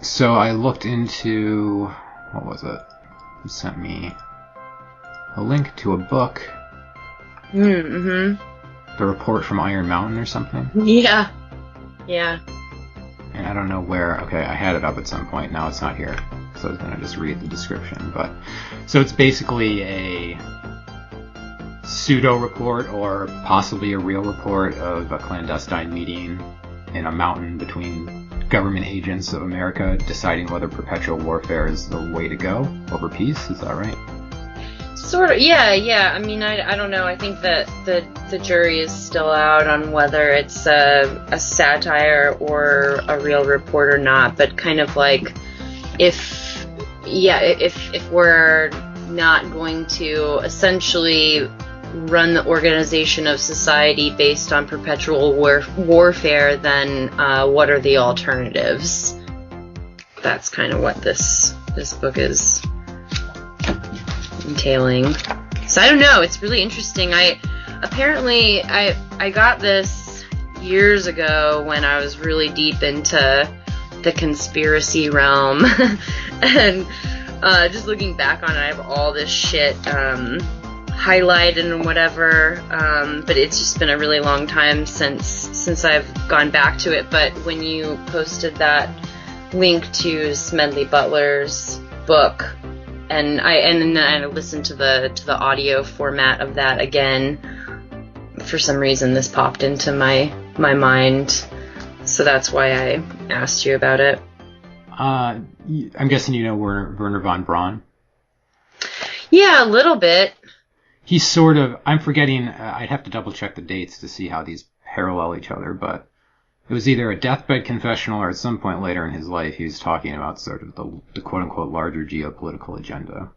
So I looked into, what was it? He sent me a link to a book. Mm-hmm. The Report from Iron Mountain or something. Yeah. Yeah. And I don't know where. Okay, I had it up at some point. Now it's not here. So I was going to just read the description. But so it's basically a pseudo report or possibly a real report of a clandestine meeting in a mountain between government agents of America deciding whether perpetual warfare is the way to go over peace. Is that right? Sort of, yeah. I mean, I don't know. I think that the jury is still out on whether it's a satire or a real report or not. But kind of like, if we're not going to essentially run the organization of society based on perpetual warfare, then what are the alternatives? That's kind of what this book is entailing. So I don't know, it's really interesting. I got this years ago when I was really deep into the conspiracy realm. And just looking back on it, I have all this shit highlighted and whatever, but it's just been a really long time since I've gone back to it. But when you posted that link to Smedley Butler's book, and then I listened to the audio format of that again. For some reason, this popped into my mind, so that's why I asked you about it. I'm guessing you know Werner von Braun? Yeah, a little bit. He's sort of, I'm forgetting, I'd have to double check the dates to see how these parallel each other, but it was either a deathbed confessional or at some point later in his life he was talking about sort of the quote-unquote larger geopolitical agenda.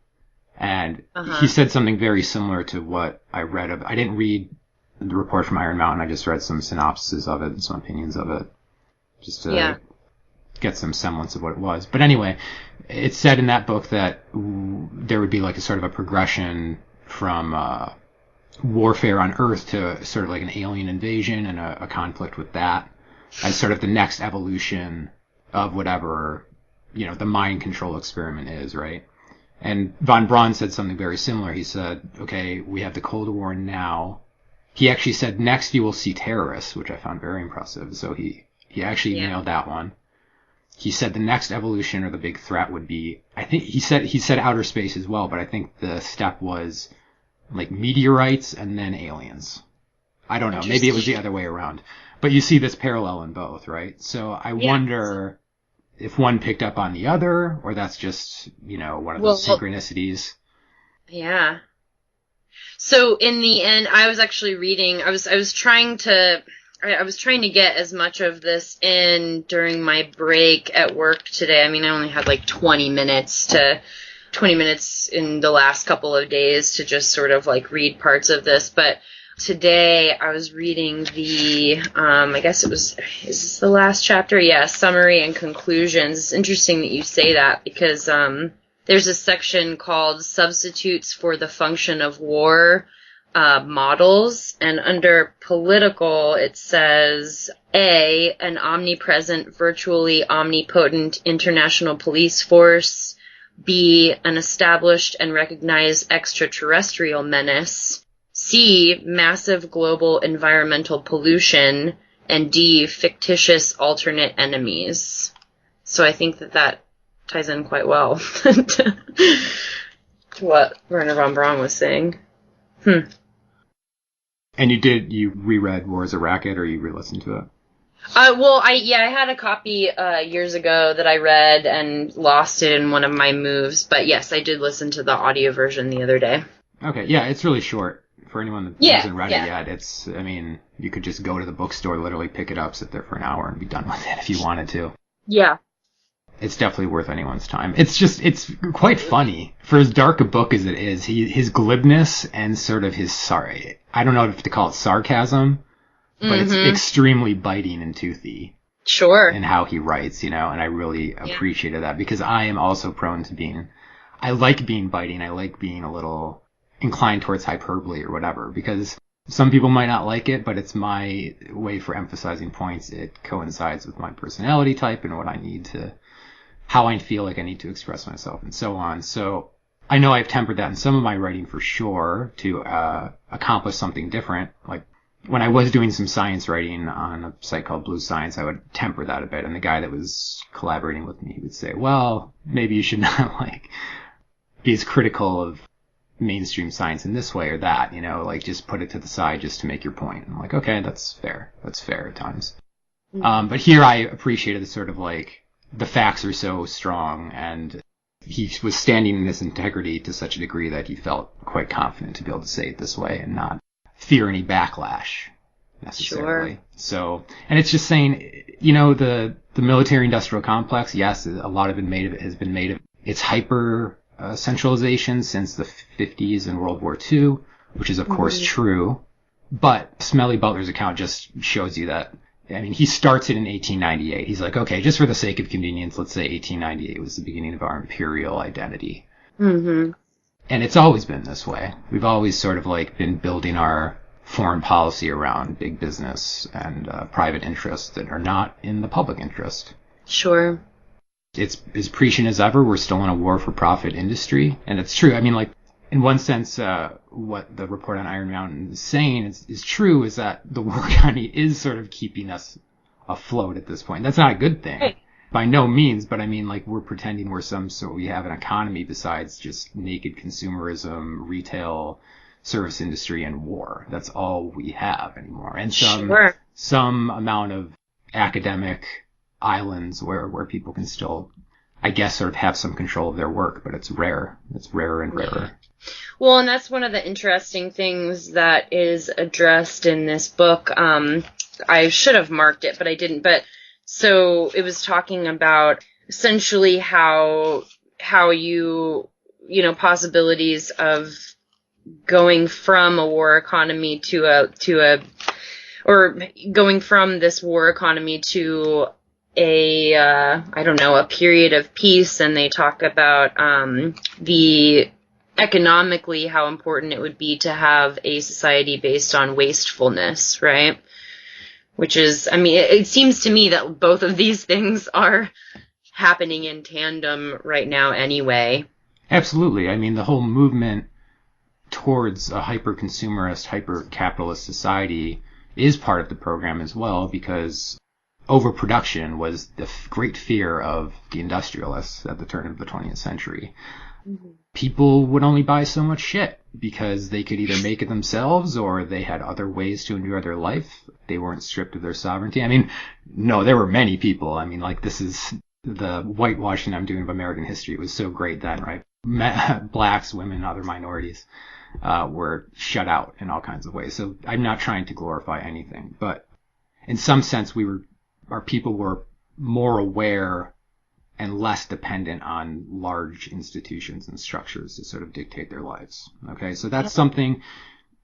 And he said something very similar to what I read of. I didn't read the report from Iron Mountain, I just read some synopses of it and some opinions of it, just to get some semblance of what it was. But anyway, it said in that book that there would be like a sort of a progression from warfare on Earth to sort of like an alien invasion and a conflict with that as sort of the next evolution of whatever, the mind control experiment is, right? And von Braun said something very similar. He said, okay, we have the Cold War now. He actually said, next you will see terrorists, which I found very impressive. So he actually nailed that one. He said the next evolution or the big threat would be, I think he said outer space as well, but I think the step was like meteorites and then aliens. I don't know. Maybe it was the other way around. But you see this parallel in both, right? So I wonder if one picked up on the other, or that's just, one of those synchronicities. Yeah. So in the end, I was actually reading, I was trying to get as much of this in during my break at work today. I mean, I only had like 20 minutes in the last couple of days to just sort of like read parts of this, but today I was reading the, I guess is this the last chapter? Yeah, summary and conclusions. It's interesting that you say that because there's a section called Substitutes for the Function of War Models, and under political it says A, an omnipresent, virtually omnipotent international police force, B, an established and recognized extraterrestrial menace, C, massive global environmental pollution, and D, fictitious alternate enemies. So I think that ties in quite well to what Werner von Braun was saying. And you reread War is a Racket, or you re-listened to it? I had a copy years ago that I read and lost it in one of my moves, but yes, I did listen to the audio version the other day. Okay, yeah, it's really short. For anyone that hasn't read it yet, you could just go to the bookstore, literally pick it up, sit there for an hour, and be done with it if you wanted to. Yeah. It's definitely worth anyone's time. It's quite funny. For as dark a book as it is, his glibness and sort of I don't know if to call it sarcasm, but it's extremely biting and toothy. Sure. In how he writes, and I really appreciated that, because I am also prone to I like being biting, I like being a little inclined towards hyperbole or whatever, because some people might not like it, but it's my way for emphasizing points. It coincides with my personality type and what I need to how I feel like I need to express myself and so on. So I know I've tempered that in some of my writing for sure to accomplish something different. Like when I was doing some science writing on a site called Blue Science, I would temper that a bit. And the guy that was collaborating with me, he would say, well, maybe you should not like be as critical of mainstream science in this way or that, like just put it to the side just to make your point. I'm like, okay, that's fair. That's fair at times. But here I appreciated the sort of like the facts are so strong, and he was standing in his integrity to such a degree that he felt quite confident to be able to say it this way and not fear any backlash necessarily. Sure. So, and it's just saying, the military industrial complex, yes, a lot of it has been made of its hyper centralization since the 50s and World War II, which is of course true. But Smelly Butler's account just shows you that. I mean, he starts it in 1898. He's like, okay, just for the sake of convenience, let's say 1898 was the beginning of our imperial identity. Mm-hmm. And it's always been this way. We've always sort of like been building our foreign policy around big business and private interests that are not in the public interest. Sure. It's as prescient as ever. We're still in a war for profit industry. And it's true. I mean, like, in one sense, what the report on Iron Mountain is saying is true, is that the war economy is sort of keeping us afloat at this point. That's not a good thing. Right. By no means, but I mean, like, we're pretending we have an economy besides just naked consumerism, retail, service industry, and war. That's all we have anymore. And some amount of academic islands where people can still, I guess, sort of have some control of their work, but it's rare. It's rarer and rarer. Well, and that's one of the interesting things that is addressed in this book. I should have marked it, but I didn't. But so it was talking about essentially how possibilities of going from a war economy or going from this war economy to a period of peace, and they talk about economically how important it would be to have a society based on wastefulness, right? Which is, I mean, it seems to me that both of these things are happening in tandem right now anyway. Absolutely. I mean, the whole movement towards a hyper-consumerist, hyper-capitalist society is part of the program as well, because overproduction was the great fear of the industrialists at the turn of the 20th century. Mm-hmm. People would only buy so much shit because they could either make it themselves or they had other ways to enjoy their life. They weren't stripped of their sovereignty. I mean, no, there were many people. I mean, like, this is the whitewashing I'm doing of American history. It was so great then, right? Blacks, women, other minorities were shut out in all kinds of ways. So I'm not trying to glorify anything, but in some sense, our people were more aware and less dependent on large institutions and structures to sort of dictate their lives. Okay, so that's something,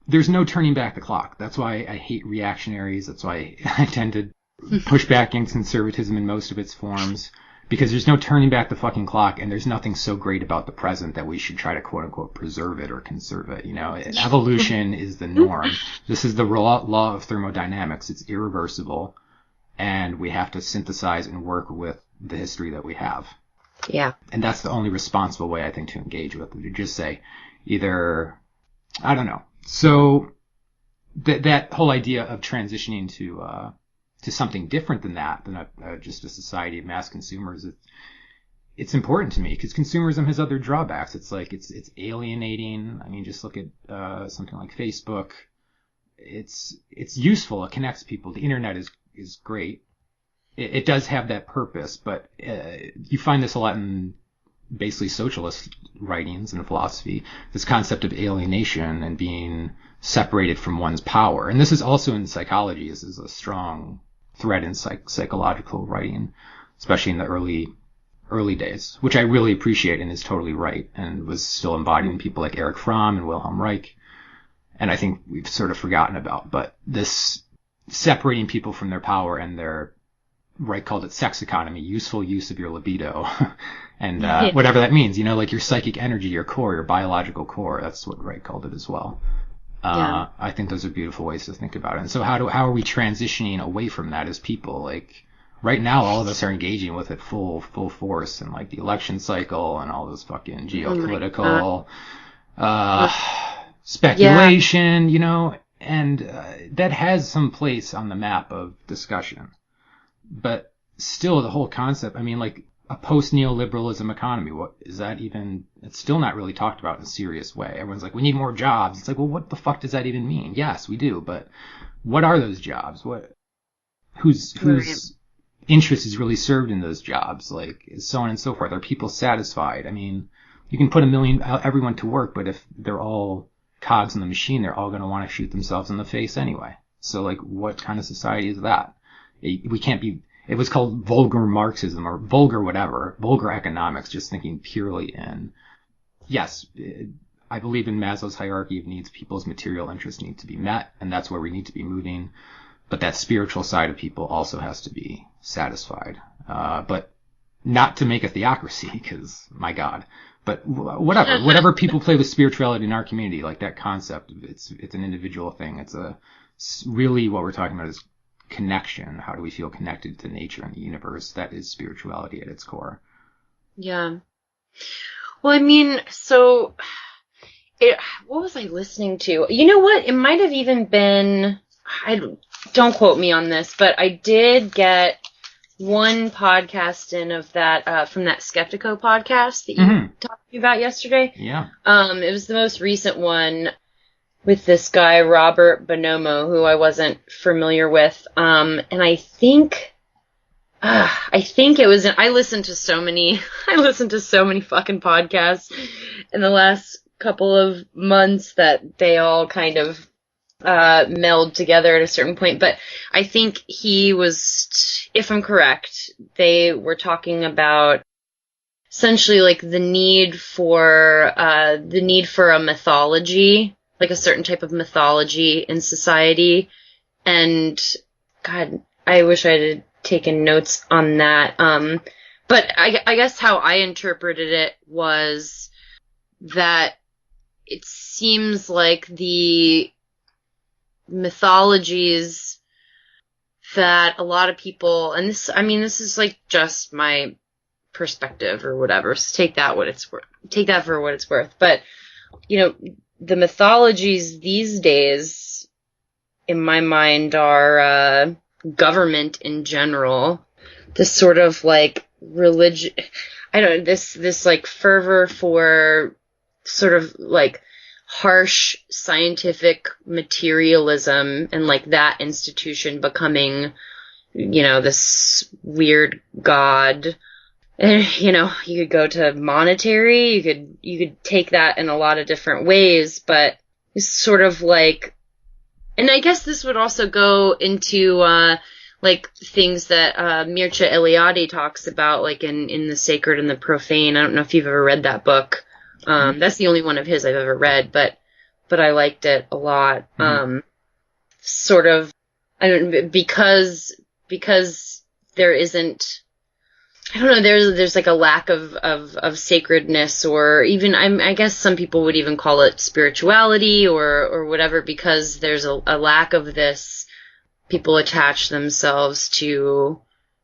there's no turning back the clock. That's why I hate reactionaries. That's why I tend to push back against conservatism in most of its forms, because there's no turning back the fucking clock, and there's nothing so great about the present that we should try to quote unquote preserve it or conserve it. Evolution is the norm. This is the law of thermodynamics. It's irreversible, and we have to synthesize and work with the history that we have. Yeah. And that's the only responsible way, I think, to engage with it. To just say either, I don't know. So that whole idea of transitioning to something different than that, than just a society of mass consumers, it's important to me because consumerism has other drawbacks. It's like it's alienating. I mean, just look at something like Facebook. It's useful. It connects people. The internet is great. It does have that purpose, but you find this a lot in basically socialist writings and philosophy, this concept of alienation and being separated from one's power. And this is also in psychology. This is a strong thread in psychological writing, especially in the early days, which I really appreciate and is totally right, and was still embodied in people like Erich Fromm and Wilhelm Reich, and I think we've sort of forgotten about. But this separating people from their power and their, Reich called it sex economy, useful use of your libido, and whatever that means, like your psychic energy, your core, your biological core. That's what Reich called it as well. I think those are beautiful ways to think about it. And so how are we transitioning away from that as people? Like, right now all of us are engaging with it full force, and like the election cycle and all this fucking geopolitical speculation, you know, and that has some place on the map of discussion. But still, the whole concept, I mean, like a post-neoliberalism economy, what is that even? It's still not really talked about in a serious way. Everyone's like, we need more jobs. It's like, well, what the fuck does that even mean? Yes, we do, but what are those jobs? Whose interest is really served in those jobs? Like, so on and so forth. Are people satisfied? I mean, you can put everyone to work, but if they're all cogs in the machine, they're all going to want to shoot themselves in the face anyway. So, like, what kind of society is that? We can't be. It was called vulgar Marxism or vulgar economics, just thinking purely in, yes, I believe in Maslow's hierarchy of needs. People's material interests need to be met, and that's where we need to be moving. But that spiritual side of people also has to be satisfied. But not to make a theocracy, because, my God. But whatever people play with spirituality in our community, like that concept, it's an individual thing. It's really what we're talking about is connection. How do we feel connected to nature and the universe? That is spirituality at its core. Yeah. Well, I mean, so what was I listening to? You know what? It might have even been, don't quote me on this, but I did get one podcast in of that from that Skeptico podcast that you talked to me about yesterday. Yeah. It was the most recent one with this guy, Robert Bonomo, who I wasn't familiar with. And I think it was, I listened to so many fucking podcasts in the last couple of months that they all kind of meld together at a certain point. But I think he was, if I'm correct, they were talking about essentially like the need for a mythology, like a certain type of mythology in society. And God, I wish I had taken notes on that. But I guess how I interpreted it was that it seems like the mythologies that a lot of people, and this is like just my perspective or whatever, so take that for what it's worth. But, you know, the mythologies these days, in my mind, are government in general. This sort of like religion, I don't know, this like fervor for sort of like harsh scientific materialism, and like that institution becoming, you know, this weird god. And, you know, you could go to monetary, you could take that in a lot of different ways, but it's sort of like, and I guess this would also go into, like things that, Mircea Eliade talks about, like in The Sacred and the Profane. I don't know if you've ever read that book. That's the only one of his I've ever read, but I liked it a lot. Sort of, I don't, because there isn't, I don't know, there's like a lack of sacredness, or even, I guess some people would even call it spirituality or whatever, because there's a lack of this. People attach themselves to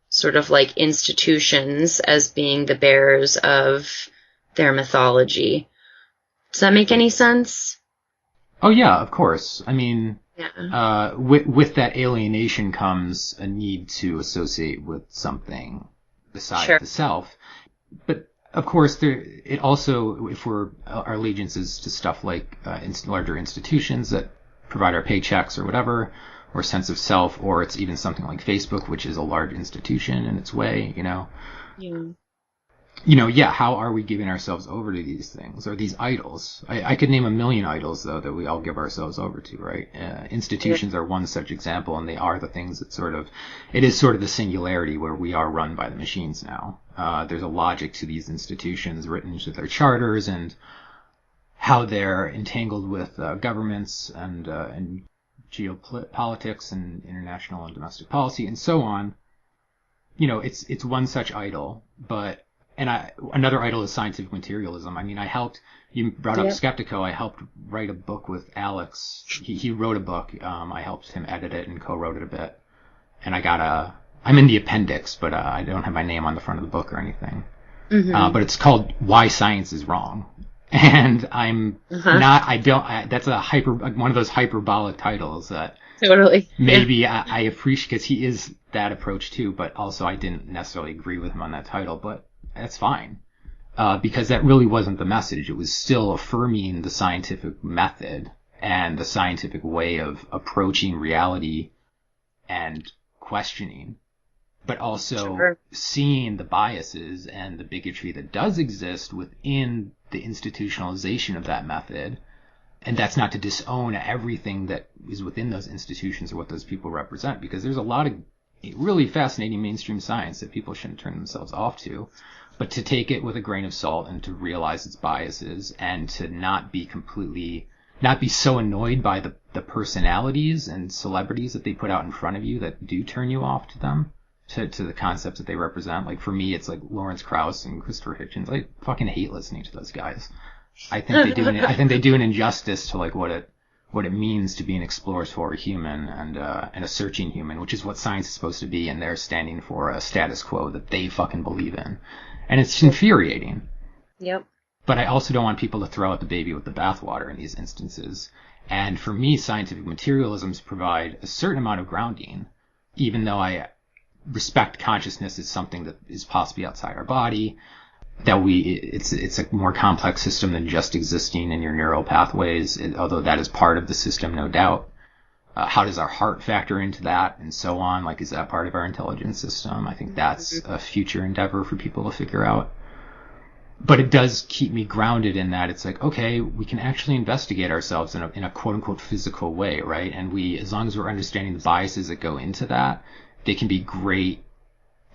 sort of like institutions as being the bearers of their mythology. Does that make any sense? Oh yeah, of course. I mean, yeah. With that alienation comes a need to associate with something besides the self. But of course, it also, if our allegiance is to stuff like larger institutions that provide our paychecks or whatever, or sense of self, or it's even something like Facebook, which is a large institution in its way, you know. Yeah. You know, yeah, how are we giving ourselves over to these things, or these idols? I could name a million idols, though, that we all give ourselves over to, right? Institutions are one such example, and they are the things that it is sort of the singularity where we are run by the machines now. There's a logic to these institutions written into their charters, and how they're entangled with governments and geopolitics and international and domestic policy and so on. You know, it's one such idol, another idol is scientific materialism. I mean, you brought up Skeptico. I helped write a book with Alex. He wrote a book. I helped him edit it and co-wrote it a bit. And I got I'm in the appendix, but I don't have my name on the front of the book or anything. Mm-hmm. But it's called Why Science is Wrong. And I'm that's one of those hyperbolic titles that Totally. maybe I appreciate, because he is that approach too, but also I didn't necessarily agree with him on that title, but that's fine. Because that really wasn't the message. It was still affirming the scientific method and the scientific way of approaching reality and questioning, but also seeing the biases and the bigotry that does exist within the institutionalization of that method. And that's not to disown everything that is within those institutions or what those people represent, because there's a lot of really fascinating mainstream science that people shouldn't turn themselves off to, but to take it with a grain of salt and to realize its biases, and to not be so annoyed by the personalities and celebrities that they put out in front of you that do turn you off to them, to the concepts that they represent. Like for me, it's like Lawrence Krauss and Christopher Hitchens. I fucking hate listening to those guys. I think they do an injustice to like what it means to be an exploratory human and a searching human, which is what science is supposed to be, and they're standing for a status quo that they fucking believe in. And it's infuriating. Yep. But I also don't want people to throw out the baby with the bathwater in these instances. And for me, scientific materialisms provide a certain amount of grounding, even though I respect consciousness as something that is possibly outside our body, that it's a more complex system than just existing in your neural pathways, although that is part of the system, no doubt. How does our heart factor into that, and so on? Like, is that part of our intelligence system? I think that's a future endeavor for people to figure out. But it does keep me grounded in that it's like, okay, we can actually investigate ourselves in a quote unquote physical way, right? And as long as we're understanding the biases that go into that, they can be great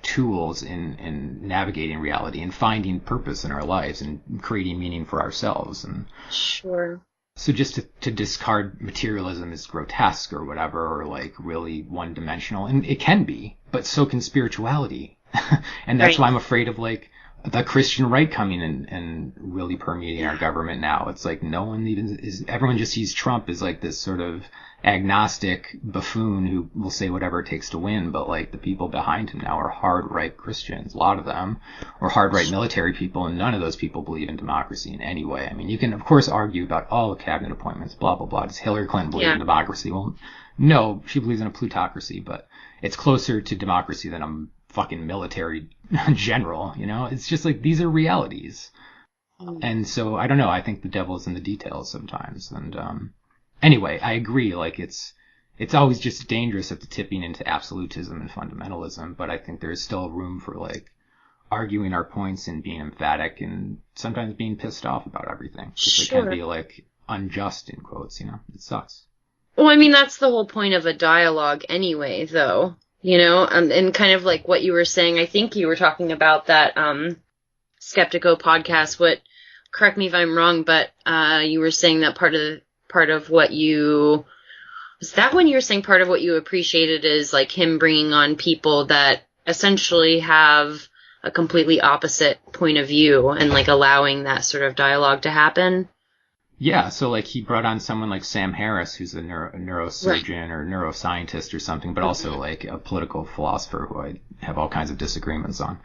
tools in navigating reality and finding purpose in our lives and creating meaning for ourselves. And sure. So just to discard materialism as grotesque or whatever, or like really one-dimensional, and it can be, but so can spirituality. And that's why I'm afraid of like the Christian right coming in and really permeating our government now. It's like everyone just sees Trump as like this sort of agnostic buffoon who will say whatever it takes to win, but like the people behind him now are hard right Christians, a lot of them, or hard right military people, and none of those people believe in democracy in any way. I mean, you can of course argue about all the cabinet appointments, blah blah blah. Does Hillary Clinton believe in democracy? Well, no, she believes in a plutocracy, but it's closer to democracy than a fucking military general, you know? It's just like, these are realities. And so I don't know, I think the devil's in the details sometimes. And anyway, I agree, like it's always just dangerous at the tipping into absolutism and fundamentalism, but I think there's still room for like arguing our points and being emphatic and sometimes being pissed off about everything. Because it can be like unjust in quotes, you know? It sucks. Well, I mean, that's the whole point of a dialogue anyway, though. You know, and kind of like what you were saying, I think you were talking about that Skeptico podcast. Correct me if I'm wrong, but you were saying that part of what you, was that when you were saying part of what you appreciated is like him bringing on people that essentially have a completely opposite point of view and like allowing that sort of dialogue to happen? Yeah, so like he brought on someone like Sam Harris, who's a neurosurgeon or neuroscientist or something, but also like a political philosopher who I have all kinds of disagreements on.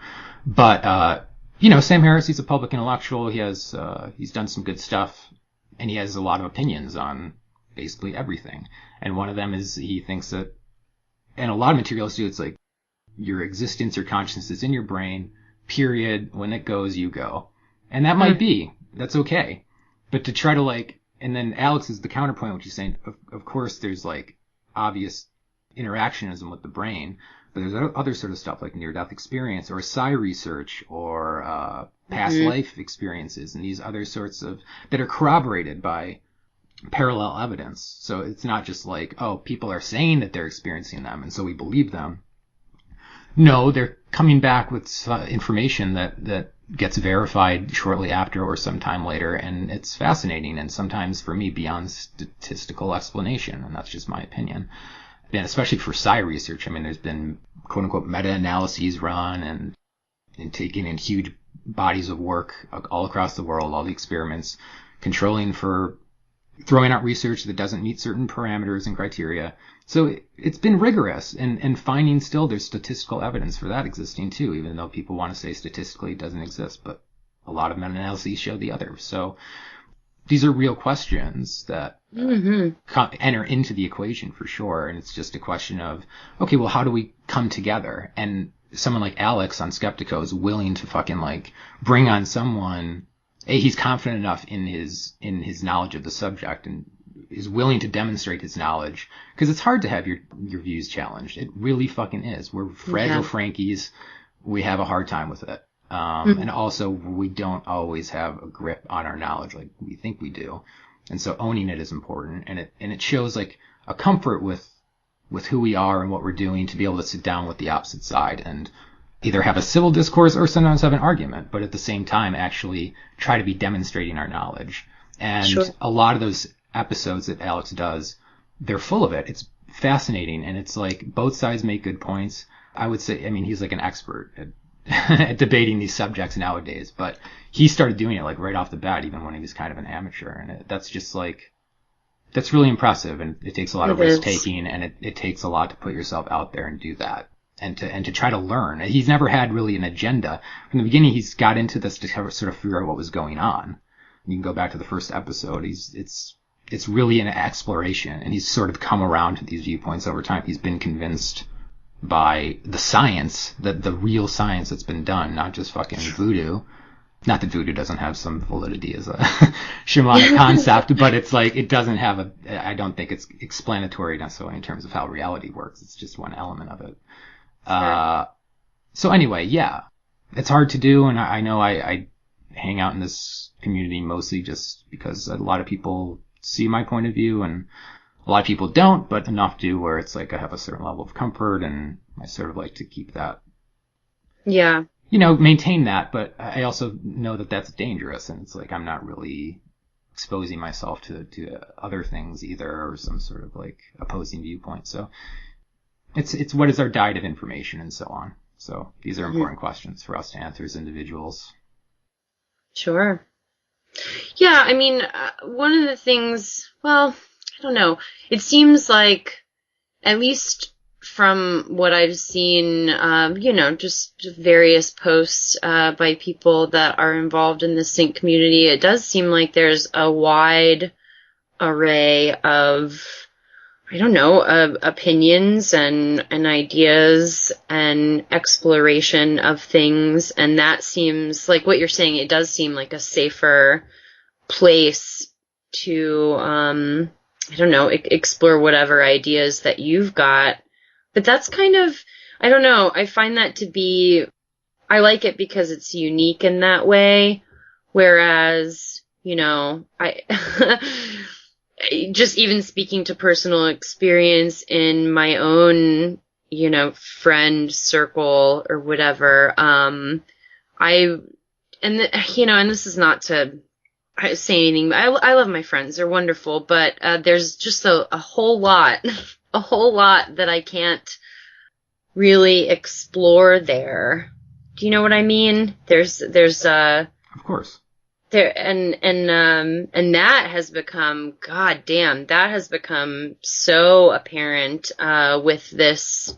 But, you know, Sam Harris, he's a public intellectual. He's done some good stuff, and he has a lot of opinions on basically everything. And one of them is he thinks that, and a lot of materialists do, it's like your existence or consciousness is in your brain, period. When it goes, you go. And that might be. That's okay. But to try to like, and then Alex is the counterpoint, which is saying, of course, there's like obvious interactionism with the brain, but there's other sort of stuff like near-death experience or psi research or past life experiences and these other sorts of, that are corroborated by parallel evidence. So it's not just like, oh, people are saying that they're experiencing them and so we believe them. No, they're coming back with information that gets verified shortly after or sometime later, and it's fascinating, and sometimes for me beyond statistical explanation, and that's just my opinion. And especially for psi research, I mean, there's been quote unquote meta-analyses run and taken in huge bodies of work all across the world, all the experiments, controlling for throwing out research that doesn't meet certain parameters and criteria. So it's been rigorous, and finding still there's statistical evidence for that existing too, even though people want to say statistically it doesn't exist, but a lot of meta-analyses show the other. So these are real questions that enter into the equation for sure, and it's just a question of, okay, well, how do we come together? And someone like Alex on Skeptico is willing to fucking like bring on someone. He's confident enough in his knowledge of the subject and is willing to demonstrate his knowledge, because it's hard to have your views challenged. It really fucking is. We're fragile Frankies. We have a hard time with it. And also we don't always have a grip on our knowledge like we think we do. And so owning it is important. And it shows like a comfort with who we are and what we're doing to be able to sit down with the opposite side and either have a civil discourse or sometimes have an argument, but at the same time actually try to be demonstrating our knowledge. And a lot of those episodes that Alex does, they're full of it. It's fascinating, and it's like both sides make good points. I would say, I mean, he's like an expert at debating these subjects nowadays, but he started doing it like right off the bat, even when he was kind of an amateur. And that's just like, that's really impressive, and it takes a lot of risk taking, and it takes a lot to put yourself out there and do that. And to try to learn. He's never had really an agenda. From the beginning, he's got into this to sort of figure out what was going on. You can go back to the first episode. It's really an exploration, and he's sort of come around to these viewpoints over time. He's been convinced by the science, the real science that's been done, not just fucking voodoo. Not that voodoo doesn't have some validity as a shamanic concept, but it's like, it doesn't have I don't think it's explanatory necessarily in terms of how reality works. It's just one element of it. So anyway, yeah, it's hard to do. And I know I hang out in this community mostly just because a lot of people see my point of view and a lot of people don't, but enough do where it's like I have a certain level of comfort and I sort of like to keep that. Yeah. Maintain that, but I also know that that's dangerous, and it's like I'm not really exposing myself to other things either, or some sort of like opposing viewpoint. So it's what is our diet of information and so on. So these are important questions for us to answer as individuals. Sure. Yeah, I mean, one of the things, well, I don't know. It seems like, at least from what I've seen, just various posts by people that are involved in the sync community, it does seem like there's a wide array of, opinions and ideas and exploration of things. And that seems like what you're saying. It does seem like a safer place to, explore whatever ideas that you've got. But that's kind of, I don't know, I find that to be, I like it because it's unique in that way. Whereas, I, just even speaking to personal experience in my own, friend circle or whatever, and this is not to say anything, but I love my friends. They're wonderful, but there's just a whole lot that I can't really explore there. Do you know what I mean? There's of course. There and that has become, goddamn, that has become so apparent with this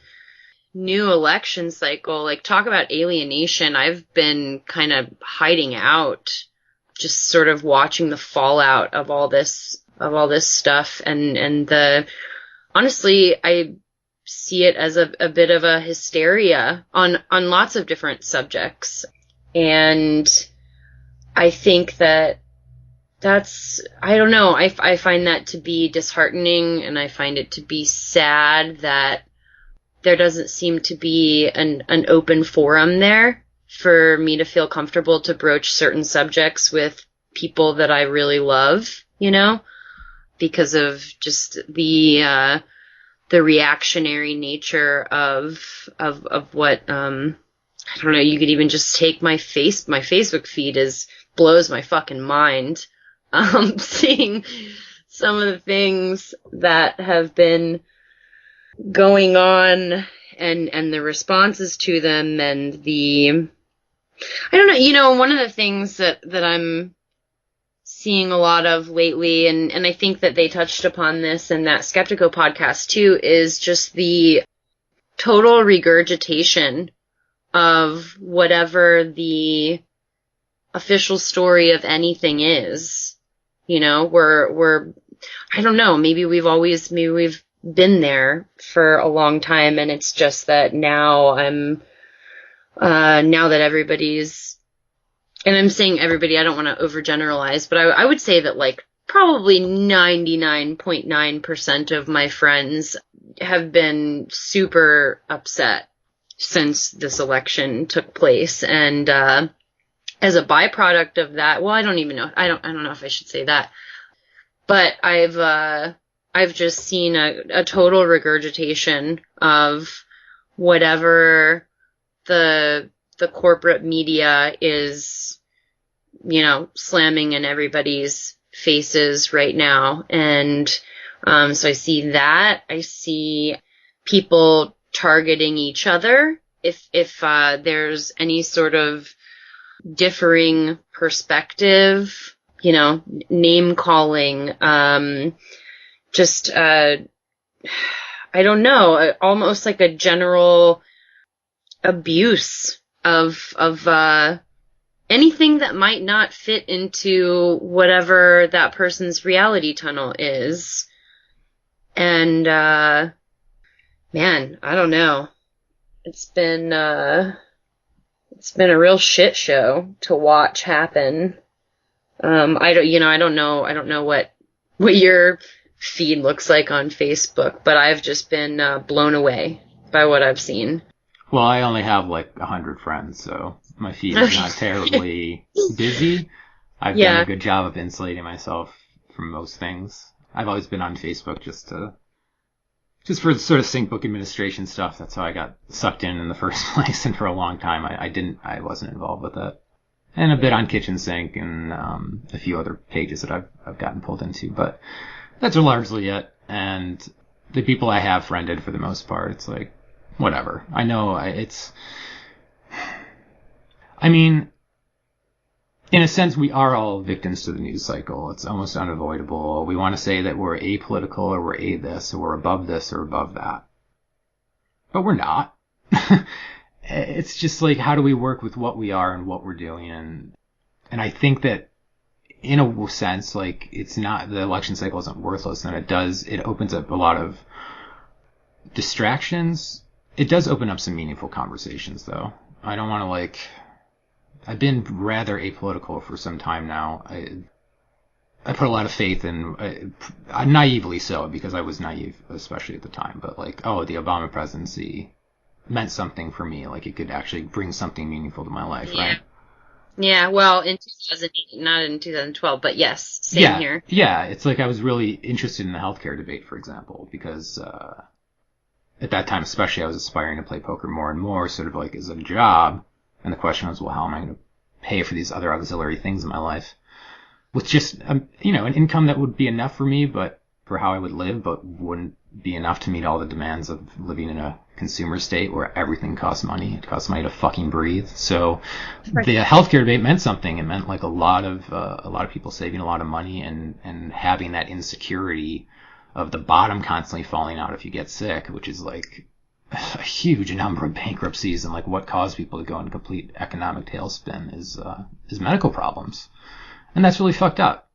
new election cycle. Like, talk about alienation. I've been kind of hiding out, just sort of watching the fallout of all this stuff, and honestly, I see it as a bit of a hysteria on lots of different subjects. And I think that's, I don't know, I find that to be disheartening, and I find it to be sad that there doesn't seem to be an open forum there for me to feel comfortable to broach certain subjects with people that I really love, because of just the reactionary nature of what, I don't know, you could even just take my Facebook feed blows my fucking mind. Seeing some of the things that have been going on and the responses to them, and I don't know, one of the things that I'm seeing a lot of lately, and I think that they touched upon this in that Skeptico podcast too, is just the total regurgitation of whatever the official story of anything is. You know, we're I don't know, maybe we've been there for a long time, and it's just that now now that everybody's, and I'm saying everybody, I don't want to overgeneralize, but I would say that like probably 99.9% of my friends have been super upset since this election took place. And as a byproduct of that, well, I don't even know. I don't know if I should say that, but I've just seen a total regurgitation of whatever the corporate media is, you know, slamming in everybody's faces right now. And so I see that. I see people targeting each other. If there's any sort of differing perspective, you know, name calling, just I don't know, almost like a general abuse of anything that might not fit into whatever that person's reality tunnel is. And man, I don't know. It's been a real shit show to watch happen. I don't know what your feed looks like on Facebook, but I've just been blown away by what I've seen. Well, I only have like 100 friends, so my feed is not terribly busy. I've done a good job of insulating myself from most things. I've always been on Facebook just for sort of sync book administration stuff. That's how I got sucked in the first place, and for a long time I wasn't involved with that. And a bit on Kitchen Sink and a few other pages that I've gotten pulled into, but that's largely it. And the people I have friended, for the most part, it's like, whatever. I know I mean, in a sense, we are all victims to the news cycle. It's almost unavoidable. We want to say that we're apolitical or we're this or we're above this or above that. But we're not. It's just like, how do we work with what we are and what we're doing? And I think that in a sense, like, it's not, the election cycle isn't worthless, and it opens up a lot of distractions. It does open up some meaningful conversations, though. I don't want to, I've been rather apolitical for some time now. I put a lot of faith in, naively so, because I was naive, especially at the time, but the Obama presidency meant something for me. Like, it could actually bring something meaningful to my life, right? Yeah, well, in 2008, not in 2012, but yes, same here. Yeah, it's like I was really interested in the healthcare debate, for example, because at that time especially I was aspiring to play poker more and more, sort of like as a job, and the question was, well, how am I going to pay for these other auxiliary things in my life? With just, an income that would be enough for me, but for how I would live, but wouldn't be enough to meet all the demands of living in a consumer state where everything costs money. It costs money to fucking breathe. So the healthcare debate meant something. It meant like a lot of people saving a lot of money and having that insecurity of the bottom constantly falling out if you get sick, which is like a huge number of bankruptcies, and like what caused people to go into complete economic tailspin is medical problems. And that's really fucked up.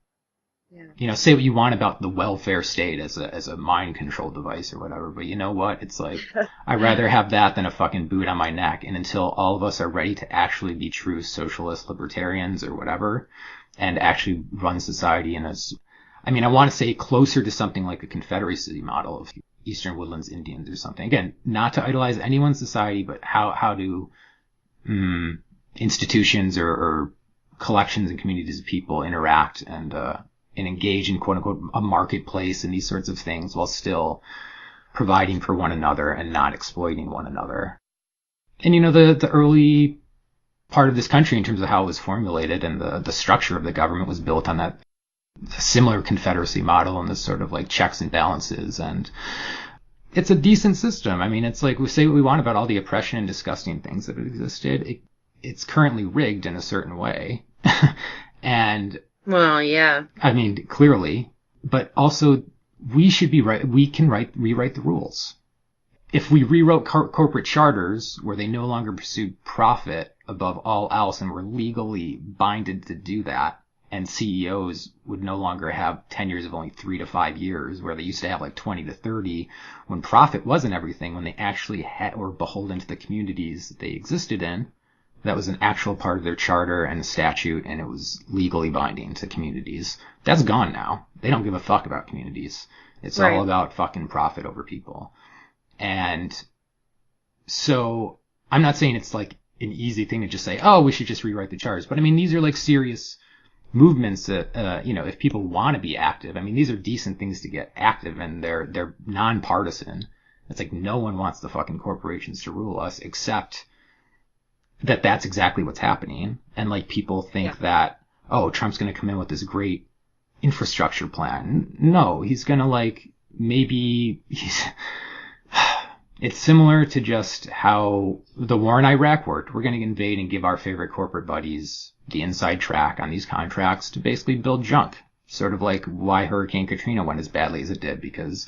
Yeah. Say what you want about the welfare state as a mind control device or whatever, but you know what? It's like, I'd rather have that than a fucking boot on my neck. And until all of us are ready to actually be true socialist libertarians or whatever, and actually run society I want to say closer to something like a Confederacy model of Eastern Woodlands Indians or something. Again, not to idolize anyone's society, but how do institutions or collections and communities of people interact and engage in quote unquote a marketplace and these sorts of things while still providing for one another and not exploiting one another. And the early part of this country in terms of how it was formulated and the structure of the government was built on that similar Confederacy model and this sort of like checks and balances, and it's a decent system. It's like, we say what we want about all the oppression and disgusting things that have existed. It's currently rigged in a certain way. And Well, yeah. I mean, clearly, but also we should be right. We can rewrite the rules. If we rewrote corporate charters where they no longer pursued profit above all else and were legally binded to do that, and CEOs would no longer have tenures of only 3 to 5 years, where they used to have like 20 to 30, when profit wasn't everything, when they actually were beholden to the communities that they existed in, that was an actual part of their charter and statute, and it was legally binding to communities. That's gone now. They don't give a fuck about communities. It's Right. all about fucking profit over people. And so I'm not saying it's like an easy thing to just say, oh, we should just rewrite the charters. But I mean, these are like serious movements that, if people want to be active, I mean, these are decent things to get active, and they're nonpartisan. It's like no one wants the fucking corporations to rule us, except that that's exactly what's happening. And like people think that, oh, Trump's going to come in with this great infrastructure plan. No, he's going to it's similar to just how the war in Iraq worked. We're going to invade and give our favorite corporate buddies the inside track on these contracts to basically build junk. Sort of like why Hurricane Katrina went as badly as it did, because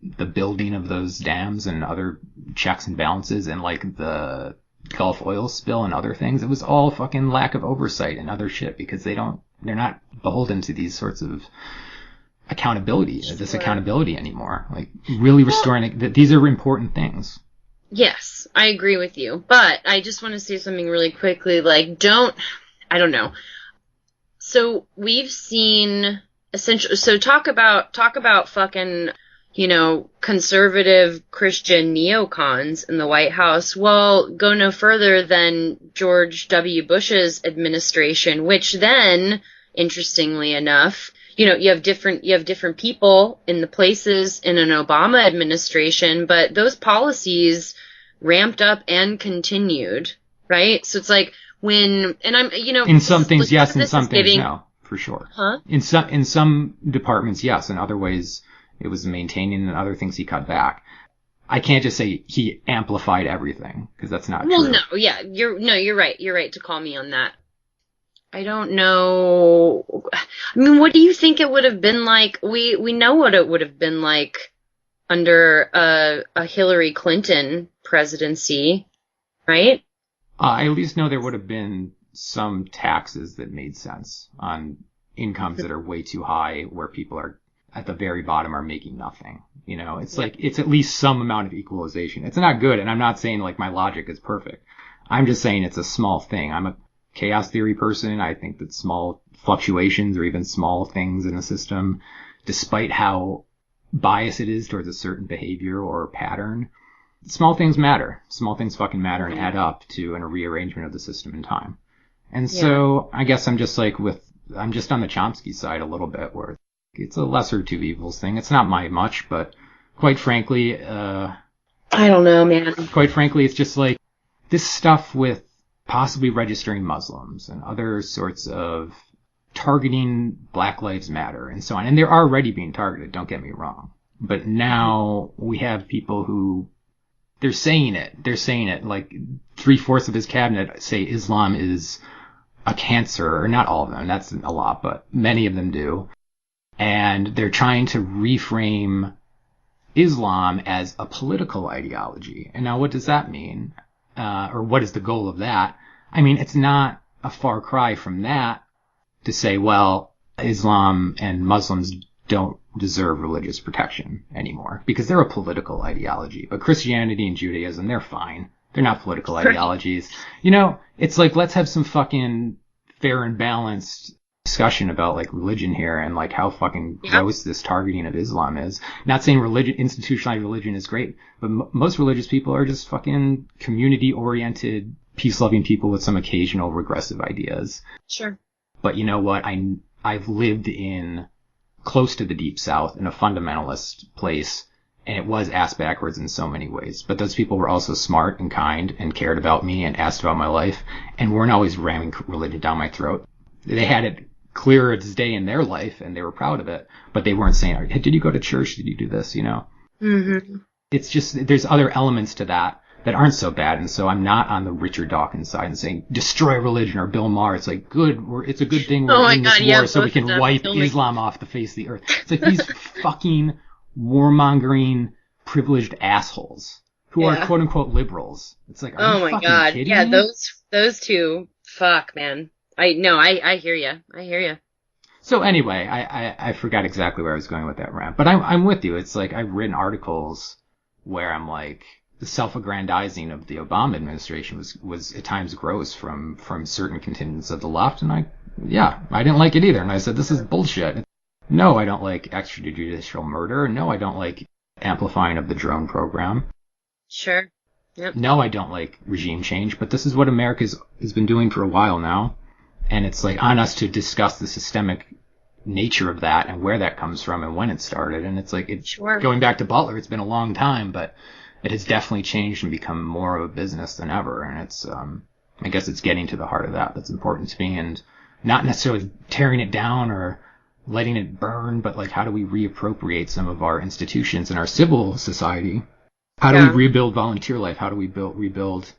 the building of those dams and other checks and balances and like the Gulf oil spill and other things, it was all fucking lack of oversight and other shit, because they're not beholden to these sorts of accountability anymore. Like really restoring that these are important things. Yes, I agree with you. But I just want to say something really quickly. Like, I don't know. So we've seen essentially, so talk about fucking, conservative Christian neocons in the White House. Well, go no further than George W. Bush's administration, which then, interestingly enough, you have different people in the places in an Obama administration, but those policies ramped up and continued, right? So it's like in some things yes, in some things no, for sure. Huh? In some departments yes, in other ways it was maintaining, and other things he cut back. I can't just say he amplified everything, because that's not true. Well, no, yeah, you're right. You're right to call me on that. I don't know. I mean, what do you think it would have been like? We know what it would have been like under a Hillary Clinton presidency, right? I at least know there would have been some taxes that made sense on incomes that are way too high, where people are at the very bottom are making nothing. It's like, it's at least some amount of equalization. It's not good, and I'm not saying like my logic is perfect. I'm just saying it's a small thing. I'm a chaos theory person. I think that small fluctuations or even small things in a system, despite how biased it is towards a certain behavior or pattern, small things matter. Small things fucking matter and add up to a rearrangement of the system in time. And so I guess I'm just I'm just on the Chomsky side a little bit, where it's a lesser two evils thing. It's not my much, but quite frankly, I don't know, man. Quite frankly, it's just like this stuff with possibly registering Muslims and other sorts of targeting Black Lives Matter and so on. And they're already being targeted, don't get me wrong. But now we have people who, they're saying it, like 3/4 of his cabinet say Islam is a cancer, or not all of them, that's a lot, but many of them do. And they're trying to reframe Islam as a political ideology. And now what does that mean? Or what is the goal of that? I mean, it's not a far cry from that to say, well, Islam and Muslims don't deserve religious protection anymore because they're a political ideology. But Christianity and Judaism, they're fine. They're not political ideologies. It's like, let's have some fucking fair and balanced discussion about like religion here and like how fucking gross this targeting of Islam is. Not saying institutionalized religion is great, but most religious people are just fucking community-oriented, peace-loving people with some occasional regressive ideas. Sure. But you know what? I've lived in close to the Deep South in a fundamentalist place, and it was ass backwards in so many ways. But those people were also smart and kind and cared about me and asked about my life and weren't always ramming religion down my throat. They had it clear as day in their life and they were proud of it, but they weren't saying, hey, did you go to church? Did you do this? Mm-hmm. It's just, there's other elements to that that aren't so bad. And so I'm not on the Richard Dawkins side and saying destroy religion or Bill Maher. It's like it's a good thing we're in this war so we can wipe Islam off the face of the earth. It's like these fucking warmongering privileged assholes who are quote unquote liberals. It's like, are you fucking kidding me? Those two, fuck, man. I hear you. I hear you. So anyway, I forgot exactly where I was going with that rant, but I'm with you. It's like I've written articles where I'm like, the self-aggrandizing of the Obama administration was at times gross from certain contingents of the left, and I didn't like it either. And I said, this is bullshit. No, I don't like extrajudicial murder. No, I don't like amplifying of the drone program. Sure. Yep. No, I don't like regime change, but this is what America's has been doing for a while now. And it's like on us to discuss the systemic nature of that and where that comes from and when it started. And it's like, going back to Butler, it's been a long time, but it has definitely changed and become more of a business than ever. And it's, I guess it's getting to the heart of that. That's important to me, and not necessarily tearing it down or letting it burn, but like, how do we reappropriate some of our institutions in our civil society? How do we rebuild volunteer life? How do we rebuild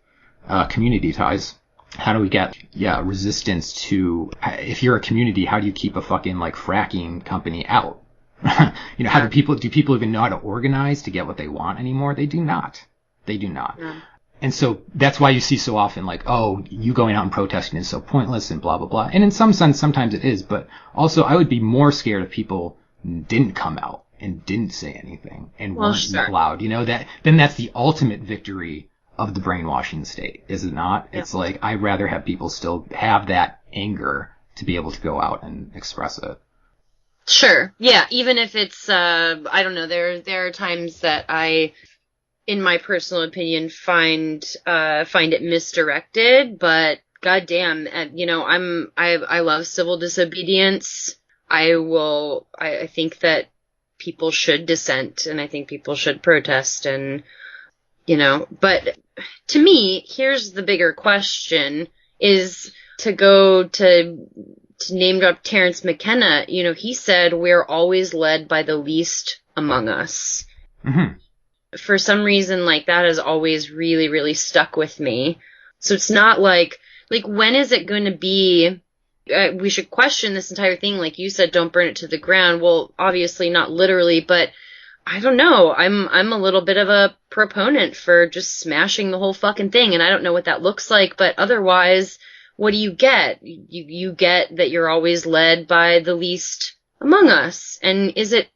community ties? How do we get, resistance to, if you're a community, how do you keep a fucking like fracking company out? How do people even know how to organize to get what they want anymore? They do not. Yeah. And so that's why you see so often like, oh, you going out and protesting is so pointless and blah, blah, blah. And in some sense, sometimes it is, but also I would be more scared if people didn't come out and didn't say anything and weren't loud. Then that's the ultimate victory of the brainwashing state, is it not? Yeah. It's like, I'd rather have people still have that anger to be able to go out and express it. Sure. Yeah. Even if it's, I don't know, there are times that I, in my personal opinion, find it misdirected, but goddamn, I love civil disobedience. I think that people should dissent, and I think people should protest, and, but to me, here's the bigger question, is to go to name drop Terrence McKenna. He said, we're always led by the least among us. Mm-hmm. For some reason, like, that has always really, really stuck with me. So it's not like, when is it going to be, we should question this entire thing. Like you said, don't burn it to the ground. Well, obviously not literally, but I don't know. I'm a little bit of a proponent for just smashing the whole fucking thing. And I don't know what that looks like, but otherwise, what do you get? You get that you're always led by the least among us. And is it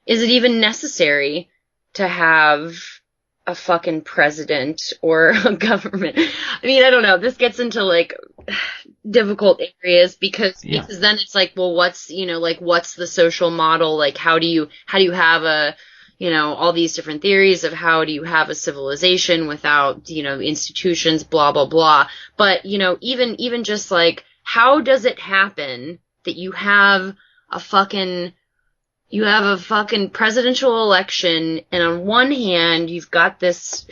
even necessary to have a fucking president or a government? I mean, I don't know. This gets into like difficult areas because then it's like, well, what's the social model? Like, how do you have all these different theories of how do you have a civilization without, institutions, blah, blah, blah. But, even just like, how does it happen that you have a fucking presidential election, and on one hand, you've got this,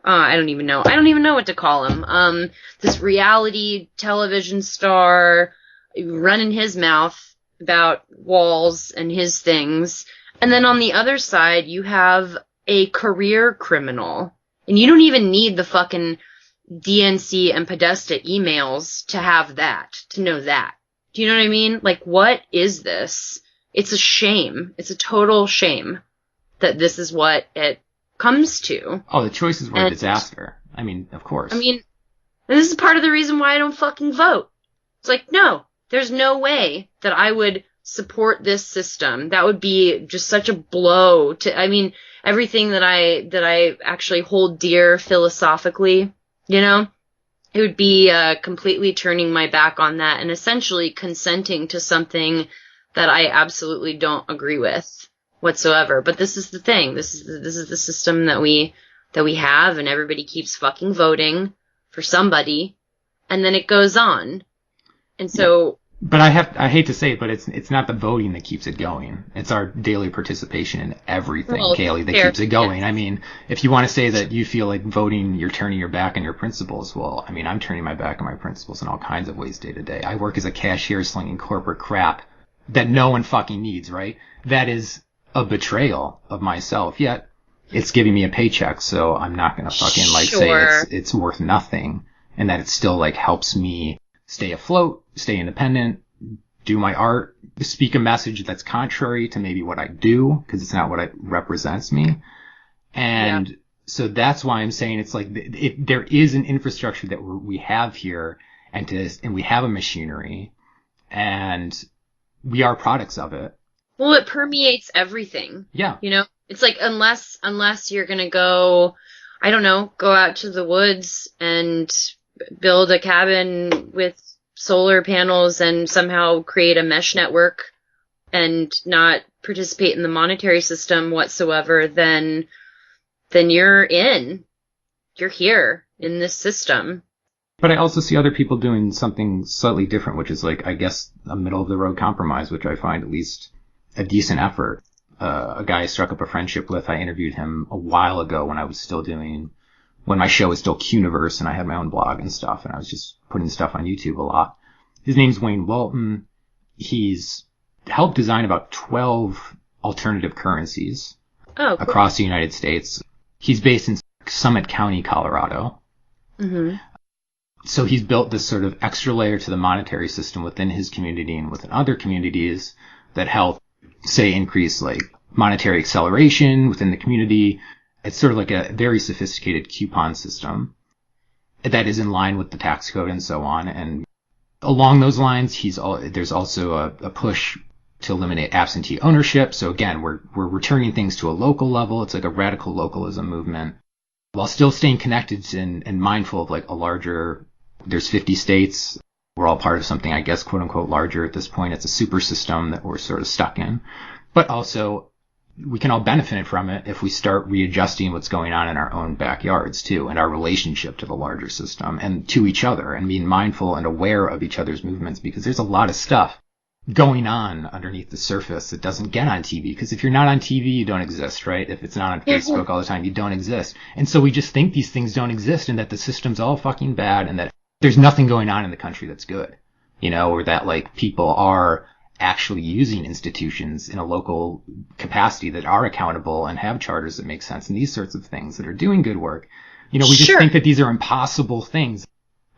I don't even know what to call him. This reality television star running his mouth about walls and his things. And then on the other side, you have a career criminal, and you don't even need the fucking DNC and Podesta emails to have that, to know that. Do you know what I mean? Like, what is this? It's a shame. It's a total shame that this is what it comes to. Oh, the choices were a disaster. I mean, of course. I mean, this is part of the reason why I don't fucking vote. It's like, no, there's no way that I would support this system. That would be just such a blow to, I mean, everything that I actually hold dear philosophically, it would be completely turning my back on that and essentially consenting to something that I absolutely don't agree with whatsoever. But this is the thing. This is the system that we have, and everybody keeps fucking voting for somebody, and then it goes on. And so, but I hate to say it, but it's not the voting that keeps it going. It's our daily participation in everything, Kaylee, that keeps it going. Yes. I mean, if you want to say that you feel like voting, you're turning your back on your principles, well, I mean, I'm turning my back on my principles in all kinds of ways day to day. I work as a cashier slinging corporate crap that no one fucking needs, right? That is a betrayal of myself. Yet, it's giving me a paycheck, so I'm not going to fucking like Sure. say it's worth nothing, and that it still like helps me stay afloat, stay independent, do my art, speak a message that's contrary to maybe what I do, because it's not what it represents me. And so that's why I'm saying it's like there is an infrastructure that we have here, and we have a machinery, and we are products of it. Well, it permeates everything. Yeah. You know, it's like unless you're gonna go, I don't know, go out to the woods and build a cabin with solar panels and somehow create a mesh network and not participate in the monetary system whatsoever, then you're here in this system. But I also see other people doing something slightly different, which is like, I guess, a middle of the road compromise, which I find at least a decent effort. A guy I struck up a friendship with, I interviewed him a while ago when my show was still Qniverse and I had my own blog and stuff, and I was just putting stuff on YouTube a lot. His name's Wayne Walton. He's helped design about 12 alternative currencies across the United States. He's based in Summit County, Colorado. Mm-hmm. So he's built this sort of extra layer to the monetary system within his community and within other communities that help, say, increase like monetary acceleration within the community. It's sort of like a very sophisticated coupon system that is in line with the tax code and so on. And along those lines, there's also a push to eliminate absentee ownership. So again, we're returning things to a local level. It's like a radical localism movement while still staying connected and mindful of like there's 50 states. We're all part of something, I guess, quote unquote, larger at this point. It's a super system that we're sort of stuck in, but also we can all benefit from it if we start readjusting what's going on in our own backyards too, and our relationship to the larger system and to each other, and being mindful and aware of each other's movements, because there's a lot of stuff going on underneath the surface that doesn't get on TV. Because if you're not on TV, you don't exist, right? If it's not on Facebook all the time, you don't exist. And so we just think these things don't exist and that the system's all fucking bad and that there's nothing going on in the country that's good, or that like people are actually using institutions in a local capacity that are accountable and have charters that make sense and these sorts of things that are doing good work. We just think that these are impossible things.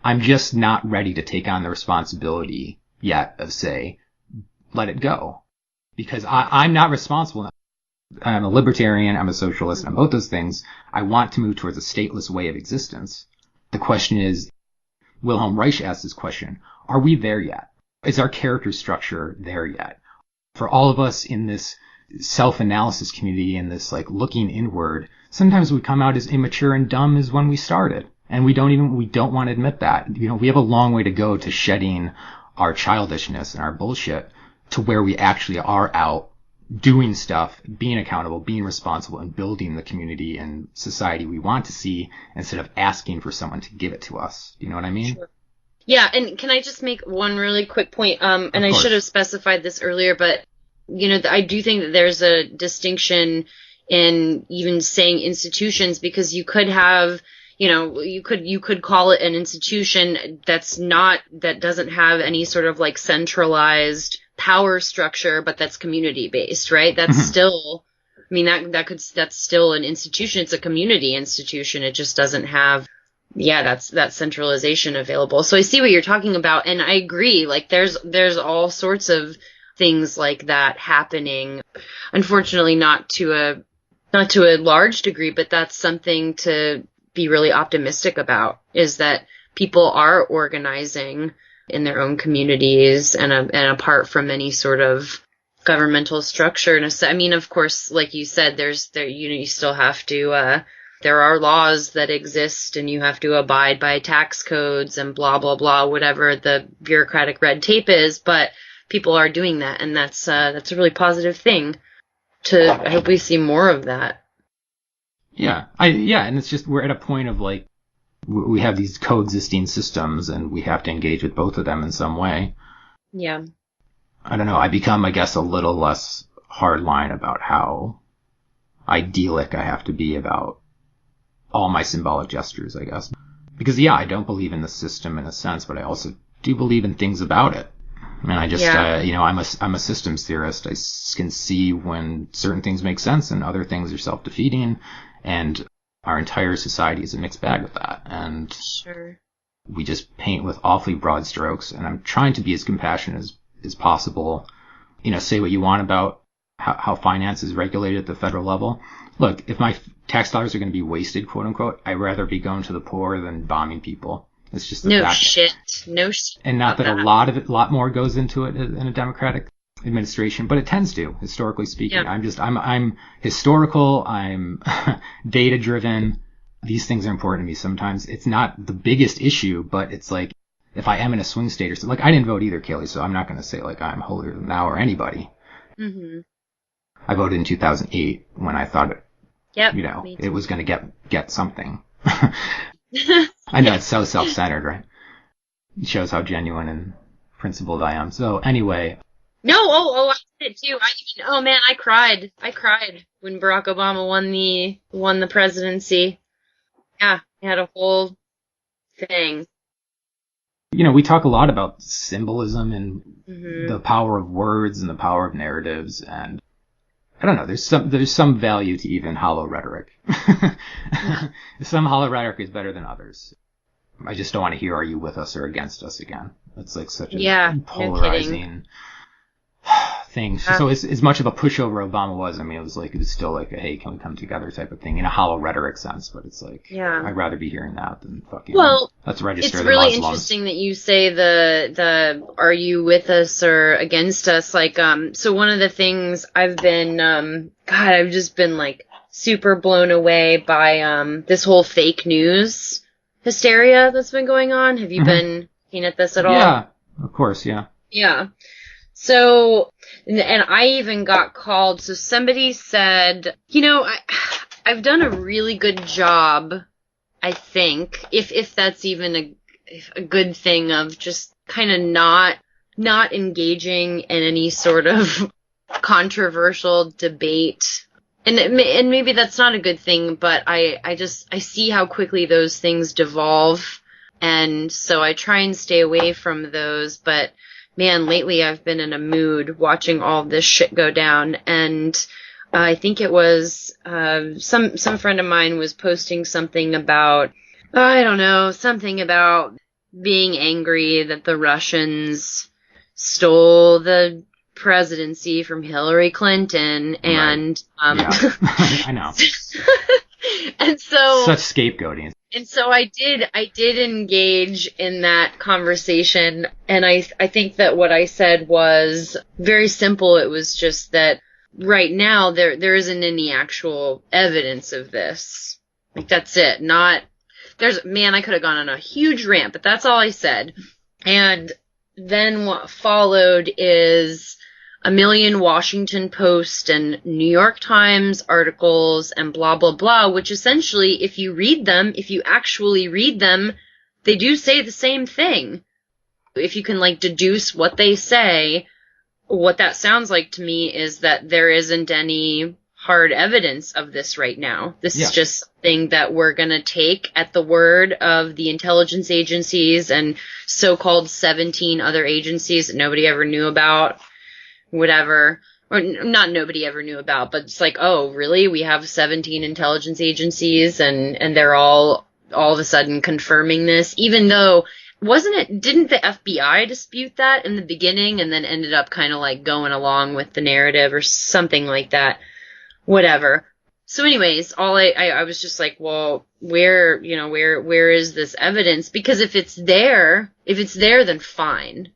I'm just not ready to take on the responsibility yet of, say, let it go. Because I'm not responsible. I'm a libertarian, I'm a socialist, I'm both those things. I want to move towards a stateless way of existence. The question is, Wilhelm Reich asked this question, are we there yet? Is our character structure there yet? For all of us in this self-analysis community and this like looking inward, sometimes we come out as immature and dumb as when we started. And we don't want to admit that. We have a long way to go to shedding our childishness and our bullshit to where we actually are out doing stuff, being accountable, being responsible, and building the community and society we want to see instead of asking for someone to give it to us. Do you know what I mean? Sure. Yeah, and can I just make one really quick point? And I should have specified this earlier, but, I do think that there's a distinction in even saying institutions, because you could have, you could call it an institution that doesn't have any sort of like centralized power structure, but that's community based, right? That's still, that's still an institution. It's a community institution. It just doesn't have, that's that centralization available. So I see what you're talking about, and I agree. Like there's all sorts of things like that happening. Unfortunately, not to a large degree, but that's something to be really optimistic about, is that people are organizing in their own communities and apart from any sort of governmental structure. And of course, like you said, you still have to, there are laws that exist and you have to abide by tax codes and blah, blah, blah, whatever the bureaucratic red tape is, but people are doing that. And that's a really positive thing. I hope we see more of that. Yeah. And it's just, we're at a point of like, we have these coexisting systems and we have to engage with both of them in some way. Yeah. I don't know. I become, I guess, a little less hardline about how idyllic I have to be about all my symbolic gestures, I guess. Because, I don't believe in the system in a sense, but I also do believe in things about it. And I just, I'm a systems theorist. I can see when certain things make sense and other things are self-defeating, and our entire society is a mixed bag with that. And sure. We just paint with awfully broad strokes, and I'm trying to be as compassionate as possible. Say what you want about how finance is regulated at the federal level. Look, if my tax dollars are going to be wasted, quote unquote, I'd rather be going to the poor than bombing people. It's just the fact. No shit. And not that a lot more goes into it in a Democratic administration, but it tends to, historically speaking. Yeah. I'm historical. I'm data driven. These things are important to me. Sometimes it's not the biggest issue, but it's like, if I am in a swing state or something, like I didn't vote either, Kaylee, so I'm not going to say like I'm holier than thou or anybody. Mm-hmm. I voted in 2008 when I thought it was going to get something. I know it's so self-centered, right? It shows how genuine and principled I am. So anyway. No, I did too. I cried. I cried when Barack Obama won the presidency. Yeah, he had a whole thing. We talk a lot about symbolism and the power of words and the power of narratives, and I don't know, there's some value to even hollow rhetoric. Some hollow rhetoric is better than others. I just don't want to hear, are you with us or against us again? It's like such a polarizing thing. So as much of a pushover Obama was, I mean, it was still like a, hey, can we come together type of thing in a hollow rhetoric sense, but it's like, I'd rather be hearing that than fucking, let's register the Muslims. It's really interesting that you say the are you with us or against us? Like, so one of the things I've been, I've just been like super blown away by, this whole fake news hysteria that's been going on. Have you been looking at this at all? Yeah, of course, yeah. Yeah. So, and I even got called. So somebody said, I've done a really good job, I think, if that's even a good thing, of just kind of not engaging in any sort of controversial debate. And maybe that's not a good thing, but I see how quickly those things devolve. And so I try and stay away from those, but man, lately I've been in a mood watching all this shit go down, and I think it was some friend of mine was posting something about, something about being angry that the Russians stole the presidency from Hillary Clinton, and I know. And so such scapegoating. And so I did engage in that conversation, and I think that what I said was very simple. It was just that right now there isn't any actual evidence of this. Like, that's it. I could have gone on a huge rant, but that's all I said. And then what followed is a million Washington Post and New York Times articles and blah, blah, blah, which essentially, if you actually read them, they do say the same thing. If you can, deduce what they say, what that sounds like to me is that there isn't any hard evidence of this right now. This is just something that we're going to take at the word of the intelligence agencies and so-called 17 other agencies that nobody ever knew about. Whatever, or not nobody ever knew about, but it's like, oh, really? We have 17 intelligence agencies and they're all of a sudden confirming this, even though, didn't the FBI dispute that in the beginning and then ended up kind of going along with the narrative or something like that? Whatever. So anyways, I was just like, well, where is this evidence? Because if it's there, then fine.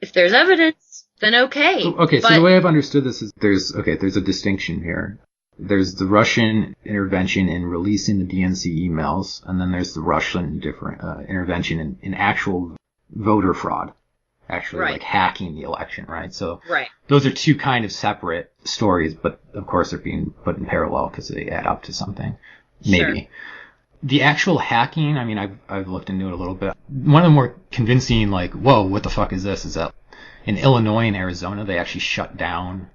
If there's evidence, then okay. Okay, so the way I've understood this is there's a distinction here. There's the Russian intervention in releasing the DNC emails, and then there's the Russian intervention in actual voter fraud, actually hacking the election, right? So those are two kind of separate stories, but of course they're being put in parallel because they add up to something. Maybe. Sure. The actual hacking, I mean, I've looked into it a little bit. One of the more convincing, whoa, what the fuck is this? Is that in Illinois and Arizona, they actually shut down.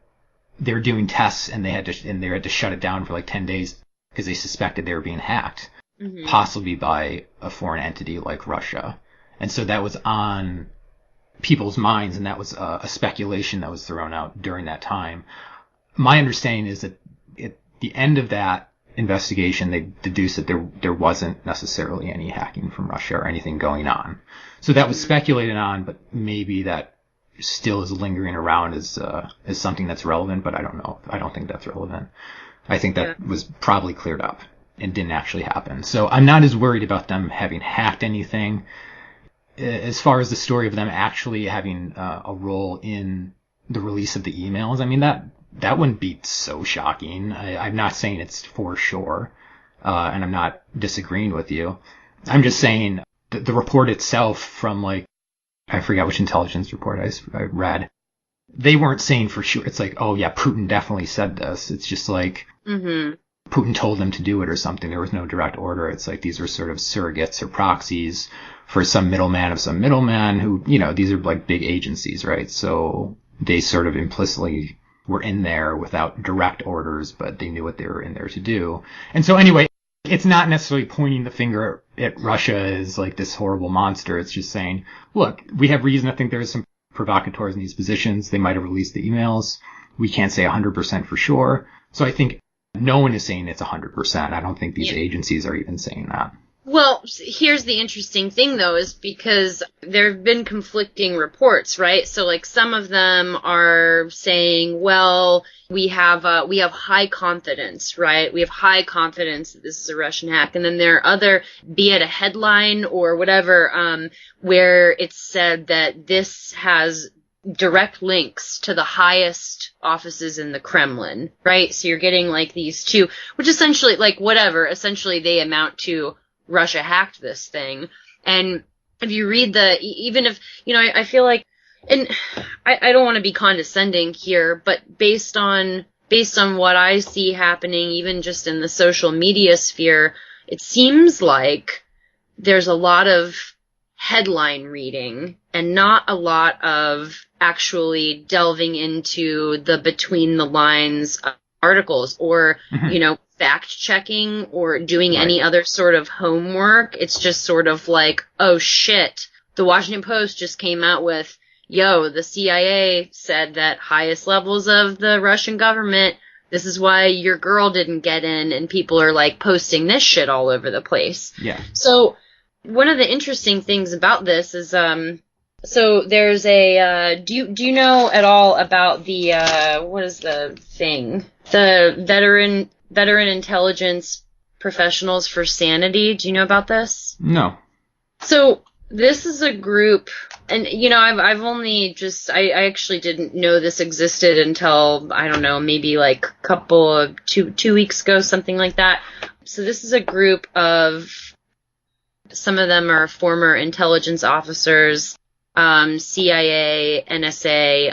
They were doing tests and they had to shut it down for 10 days because they suspected they were being hacked, possibly by a foreign entity like Russia. And so that was on people's minds, and that was a speculation that was thrown out during that time. My understanding is that at the end of that investigation, they deduced that there wasn't necessarily any hacking from Russia or anything going on. So that was speculated on, but maybe that still is lingering around as something that's relevant, but I don't know. I don't think that's relevant. I think that was probably cleared up and didn't actually happen. So I'm not as worried about them having hacked anything. As far as the story of them actually having a role in the release of the emails, I mean, that wouldn't be so shocking. I'm not saying it's for sure, and I'm not disagreeing with you. I'm just saying the report itself from, like, I forget which intelligence report I read. They weren't saying for sure. It's like, oh yeah, Putin definitely said this. It's just like Putin told them to do it or something. There was no direct order. It's like these were sort of surrogates or proxies for some middleman of some middleman who, you know, these are like big agencies, right? So they sort of implicitly were in there without direct orders, but they knew what they were in there to do. And so anyway, it's not necessarily pointing the finger at Russia as like this horrible monster. It's just saying, look, we have reason to think there's some provocateurs in these positions. They might have released the emails. We can't say 100% for sure. So I think no one is saying it's 100%. I don't think these agencies are even saying that. Well, here's the interesting thing, though, is because there have been conflicting reports, right? So, like, some of them are saying, well, we have high confidence, right? We have high confidence that this is a Russian hack. And then there are other, be it a headline or whatever, where it's said that this has direct links to the highest offices in the Kremlin, right? So you're getting, like, these two, which essentially, like, whatever, essentially they amount to Russia hacked this thing. And if you read even if, you know, I feel like, and I don't want to be condescending here, but based on what I see happening, even just in the social media sphere, it seems like there's a lot of headline reading and not a lot of actually delving into the between the lines articles or, you know, fact checking or doing any other sort of homework. It's just sort of like, oh shit, the Washington Post just came out with, yo, the CIA said that highest levels of the Russian government, this is why your girl didn't get in, and people are like posting this shit all over the place. Yeah. So one of the interesting things about this is, so there's a, do you know at all about the, what is the thing? The Veteran Intelligence Professionals for Sanity. Do you know about this? No. So this is a group, and you know, I've only just, I actually didn't know this existed until, I don't know, maybe like a couple of two weeks ago, something like that. So this is a group of, some of them are former intelligence officers, CIA, NSA,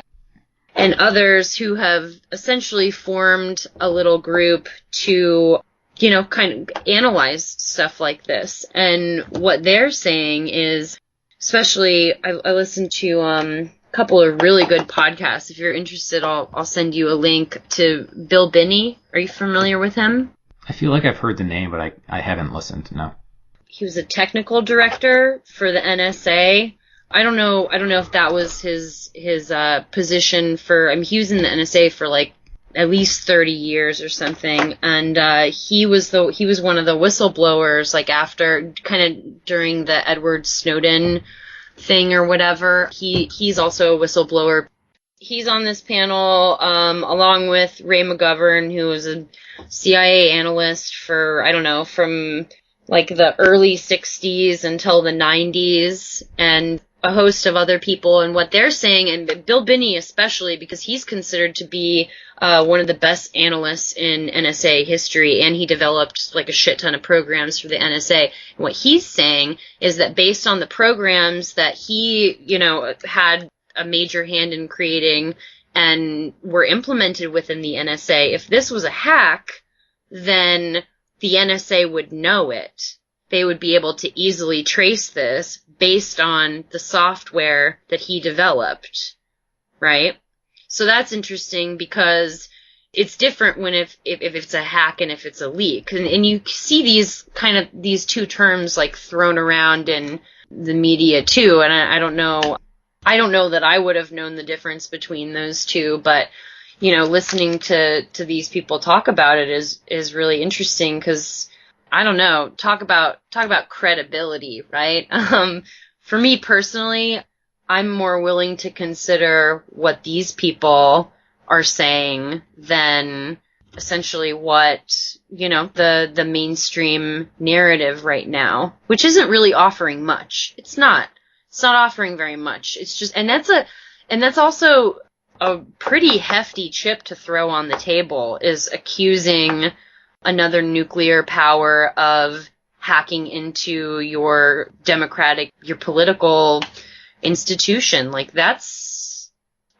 and others who have essentially formed a little group to, you know, kind of analyze stuff like this. And what they're saying is, especially, I listened to a couple of really good podcasts. If you're interested, I'll send you a link to Bill Binney. Are you familiar with him? I feel like I've heard the name, but I haven't listened, no. He was a technical director for the NSA. I don't know if that was his position for, I mean, he was in the NSA for like at least 30 years or something, and he was one of the whistleblowers, like after, kind of during the Edward Snowden thing or whatever. He's also a whistleblower. He's on this panel along with Ray McGovern, who was a CIA analyst for, I don't know, from like the early 60s until the 90s, and a host of other people. And what they're saying, and Bill Binney especially, because he's considered to be one of the best analysts in NSA history, and he developed like a shit ton of programs for the NSA. And what he's saying is that based on the programs that he, you know, had a major hand in creating and were implemented within the NSA, if this was a hack, then the NSA would know it. They would be able to easily trace this based on the software that he developed, right? So that's interesting because it's different when if it's a hack and if it's a leak. And you see these two terms like thrown around in the media too, and I don't know I don't know that I would have known the difference between those two, but listening to these people talk about it is really interesting because I don't know, talk about credibility, right? For me personally, I'm more willing to consider what these people are saying than essentially what, the mainstream narrative right now, which isn't really offering much. It's not offering very much. It's just, and that's also a pretty hefty chip to throw on the table, is accusing another nuclear power of hacking into your political institution. Like, that's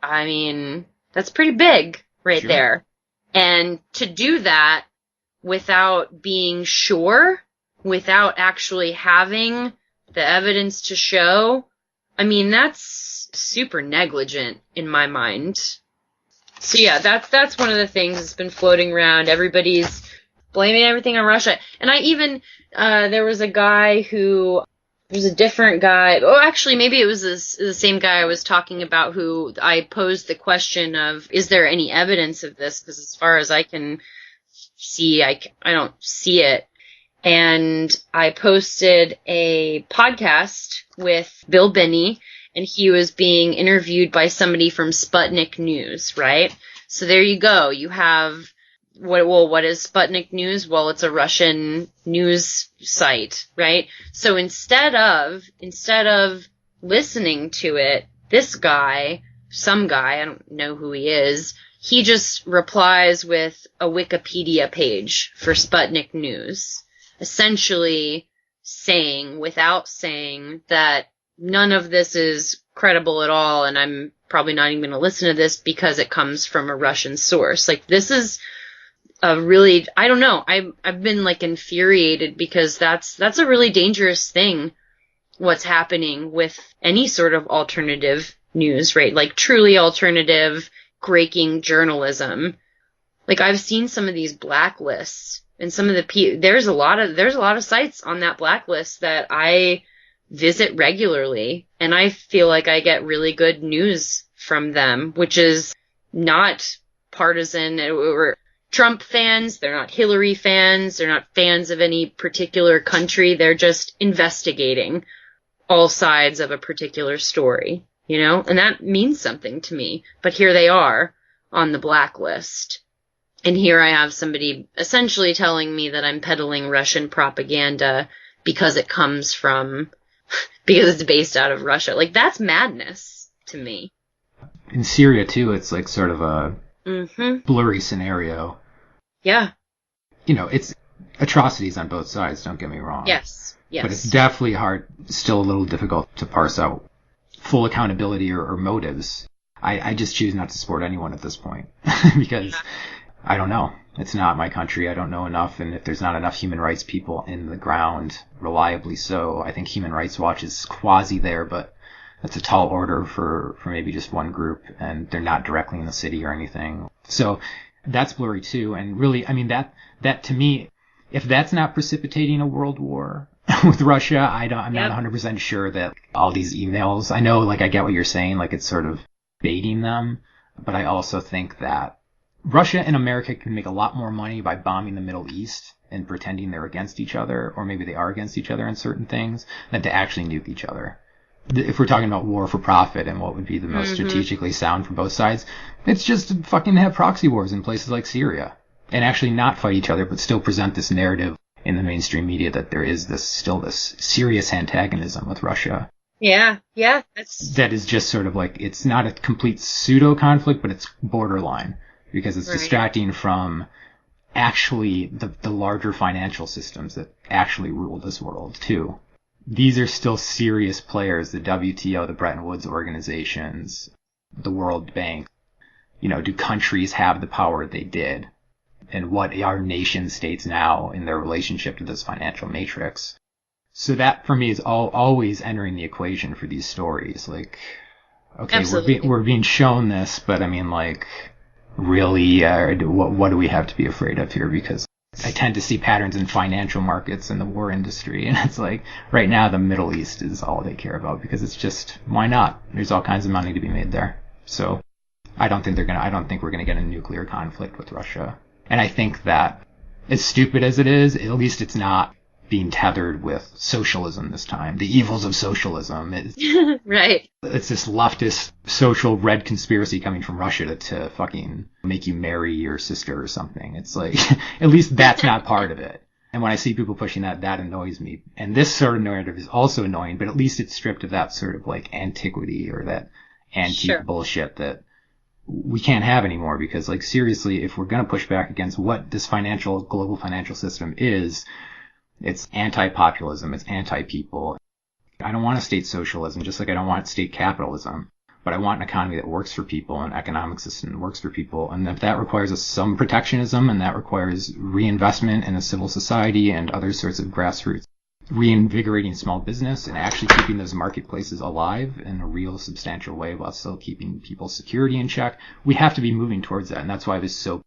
pretty big right Sure. there. And to do that without being sure, without actually having the evidence to show, that's super negligent in my mind. So yeah, that's one of the things that's been floating around. Everybody's blaming everything on Russia. And I even, there was a different guy. Oh, actually, maybe it was the same guy I was talking about, who I posed the question of, is there any evidence of this? Because as far as I can see, I don't see it. And I posted a podcast with Bill Binney, and he was being interviewed by somebody from Sputnik News, right? So there you go. You have, what is Sputnik News? Well, it's a Russian news site, right? So instead of listening to it, this guy, some guy, I don't know who he is, he just replies with a Wikipedia page for Sputnik News, essentially saying, without saying, that none of this is credible at all, and I'm probably not even going to listen to this because it comes from a Russian source. Like, this is a really, I don't know, I've been like infuriated, because that's a really dangerous thing, what's happening with any sort of alternative news, right? Like, truly alternative, breaking journalism. Like, I've seen some of these blacklists, and some of there's a lot of sites on that blacklist that I visit regularly, and I feel like I get really good news from them, which is not partisan or Trump fans. They're not Hillary fans. They're not fans of any particular country. They're just investigating all sides of a particular story, and that means something to me. But here they are on the blacklist. And here I have somebody essentially telling me that I'm peddling Russian propaganda because because it's based out of Russia. Like, that's madness to me. In Syria, too, it's like sort of a blurry scenario. Yeah. It's atrocities on both sides, don't get me wrong. Yes. But it's definitely still a little difficult to parse out full accountability or motives. I just choose not to support anyone at this point because I don't know. It's not my country. I don't know enough. And if there's not enough human rights people in the ground, reliably so, I think Human Rights Watch is quasi there, but that's a tall order for maybe just one group, and they're not directly in the city or anything. So that's blurry too. And really, that to me, if that's not precipitating a world war with Russia, I'm not 100% sure that all these emails, I know, like, I get what you're saying, like, it's sort of baiting them, but I also think that Russia and America can make a lot more money by bombing the Middle East and pretending they're against each other, or maybe they are against each other in certain things, than to actually nuke each other. If we're talking about war for profit and what would be the most strategically sound for both sides, it's just to fucking have proxy wars in places like Syria and actually not fight each other, but still present this narrative in the mainstream media that there is still this serious antagonism with Russia. Yeah. That is just sort of like, it's not a complete pseudo conflict, but it's borderline, because it's distracting from actually the larger financial systems that actually rule this world too. These are still serious players, the WTO, the Bretton Woods organizations, the World Bank. Do countries have the power they did? And what are nation states now in their relationship to this financial matrix? So that, for me, is always entering the equation for these stories. Like, okay, we're being shown this, but really, what do we have to be afraid of here? Because I tend to see patterns in financial markets and the war industry, and it's like right now the Middle East is all they care about because it's just, why not? There's all kinds of money to be made there. So I don't think we're gonna get a nuclear conflict with Russia. And I think that, as stupid as it is, at least it's not being tethered with socialism this time. The evils of socialism is right. It's this leftist social red conspiracy coming from Russia to fucking make you marry your sister or something. It's like, at least that's not part of it. And when I see people pushing that annoys me. And this sort of narrative is also annoying, but at least it's stripped of that sort of like antiquity or that antique bullshit that we can't have anymore. Because like, seriously, if we're going to push back against what this global financial system is, it's anti-populism, it's anti-people. I don't want a state socialism, just like I don't want state capitalism. But I want an economy that works for people, an economic system that works for people. And if that requires some protectionism and that requires reinvestment in a civil society and other sorts of grassroots, reinvigorating small business and actually keeping those marketplaces alive in a real substantial way while still keeping people's security in check, we have to be moving towards that. And that's why I was so,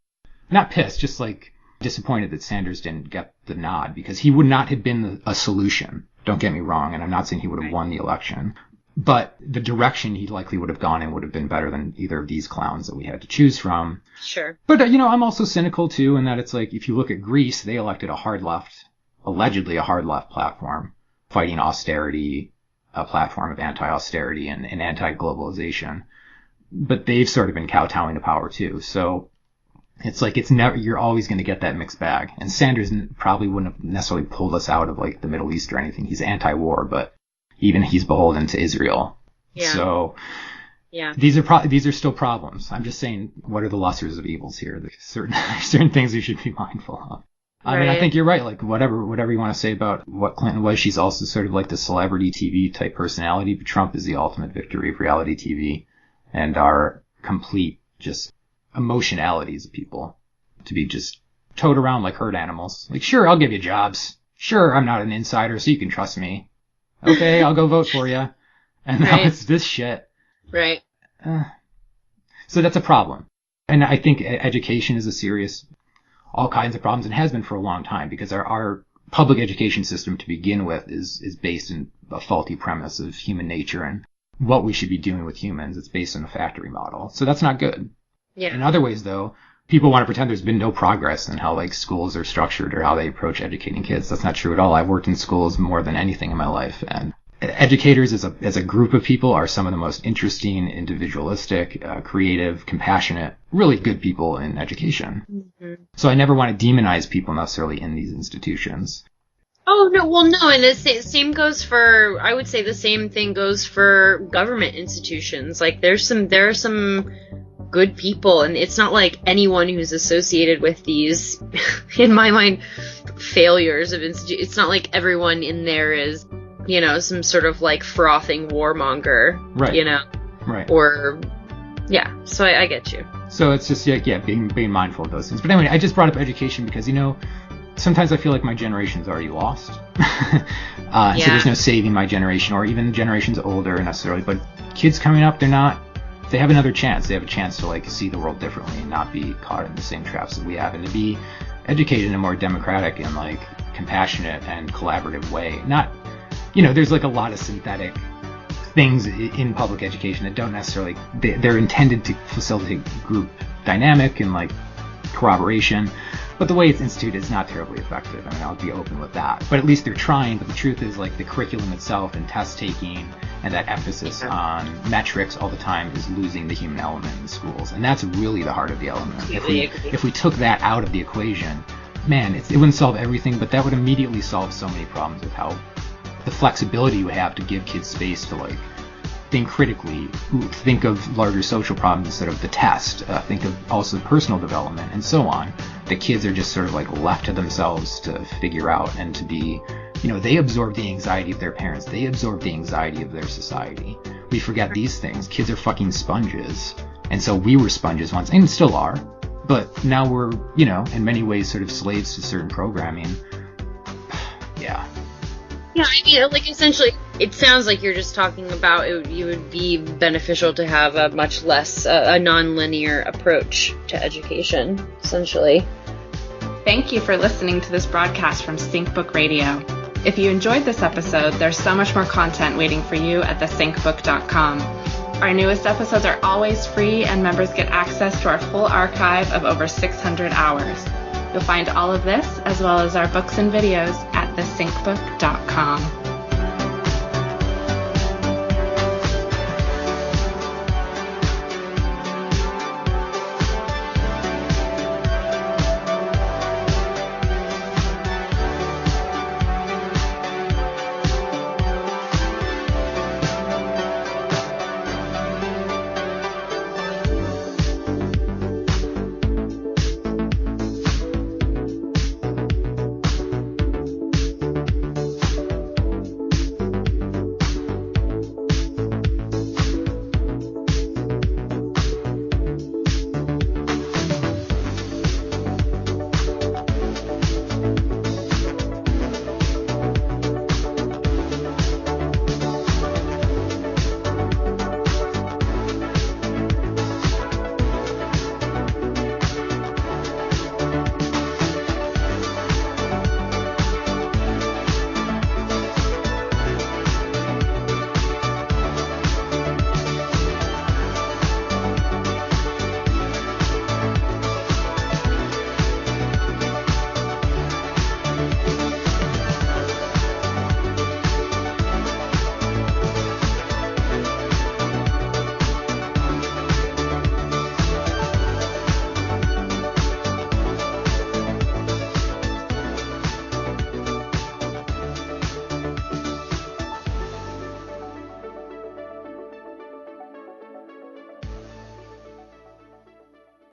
not pissed, just like disappointed that Sanders didn't get the nod, because he would not have been a solution. Don't get me wrong, and I'm not saying he would have won the election, but the direction he likely would have gone in would have been better than either of these clowns that we had to choose from. Sure. But, I'm also cynical too, in that it's like, if you look at Greece, they elected allegedly a hard left platform, fighting austerity, a platform of anti-austerity and anti-globalization. But they've sort of been kowtowing to power too, so it's like, you're always going to get that mixed bag. And Sanders probably wouldn't have necessarily pulled us out of like the Middle East or anything. He's anti-war, but even he's beholden to Israel. Yeah. So yeah, these are still problems. I'm just saying, what are the lessers of evils here? There's certain things we should be mindful of. I mean, I think you're right. Like, whatever you want to say about what Clinton was, she's also sort of like the celebrity TV type personality. But Trump is the ultimate victory of reality TV and our complete just emotionalities of people to be just towed around like herd animals. Like, sure, I'll give you jobs. Sure, I'm not an insider, so you can trust me. Okay, I'll go vote for you. And now it's this shit. Right. So that's a problem. And I think education is all kinds of problems, and has been for a long time, because our public education system to begin with is based in a faulty premise of human nature and what we should be doing with humans. It's based on a factory model. So that's not good. Yeah. In other ways, though, people want to pretend there's been no progress in how like schools are structured or how they approach educating kids. That's not true at all. I've worked in schools more than anything in my life, and educators as a group of people are some of the most interesting, individualistic, creative, compassionate, really good people in education. Mm-hmm. So I never want to demonize people necessarily in these institutions. Oh, no, well, no, and the same goes for, I would say the same thing goes for government institutions. Like, there are some good people, and it's not like anyone who's associated with these, in my mind, failures of institutions. It's not like everyone in there is, some sort of like frothing warmonger, right? Right. Or, yeah. So I get you. So it's just being mindful of those things. But anyway, I just brought up education because sometimes I feel like my generation's already lost. So there's no saving my generation, or even the generations older necessarily. But kids coming up, they have another chance. They have a chance to like see the world differently and not be caught in the same traps that we have, and to be educated in a more democratic and like compassionate and collaborative way. Not, there's like a lot of synthetic things in public education that don't necessarily, they're intended to facilitate group dynamic and like corroboration, but the way it's instituted is not terribly effective. I mean, I'll be open with that. But at least they're trying. But the truth is, like, the curriculum itself and test taking and that emphasis on metrics all the time is losing the human element in the schools. And that's really the heart of the element. If we took that out of the equation, man, it wouldn't solve everything, but that would immediately solve so many problems with how the flexibility you have to give kids space to, like, think critically, think of larger social problems instead of the test, think of also personal development and so on. The kids are just sort of like left to themselves to figure out and to be, they absorb the anxiety of their parents. They absorb the anxiety of their society. We forget these things. Kids are fucking sponges. And so we were sponges once and still are, but now we're, in many ways sort of slaves to certain programming. Yeah. Yeah, I mean, like, essentially, it sounds like you're just talking about you would be beneficial to have a much less, a non-linear approach to education, essentially. Thank you for listening to this broadcast from SyncBook Radio. If you enjoyed this episode, there's so much more content waiting for you at thesyncbook.com. Our newest episodes are always free, and members get access to our full archive of over 600 hours. You'll find all of this, as well as our books and videos, at thesyncbook.com.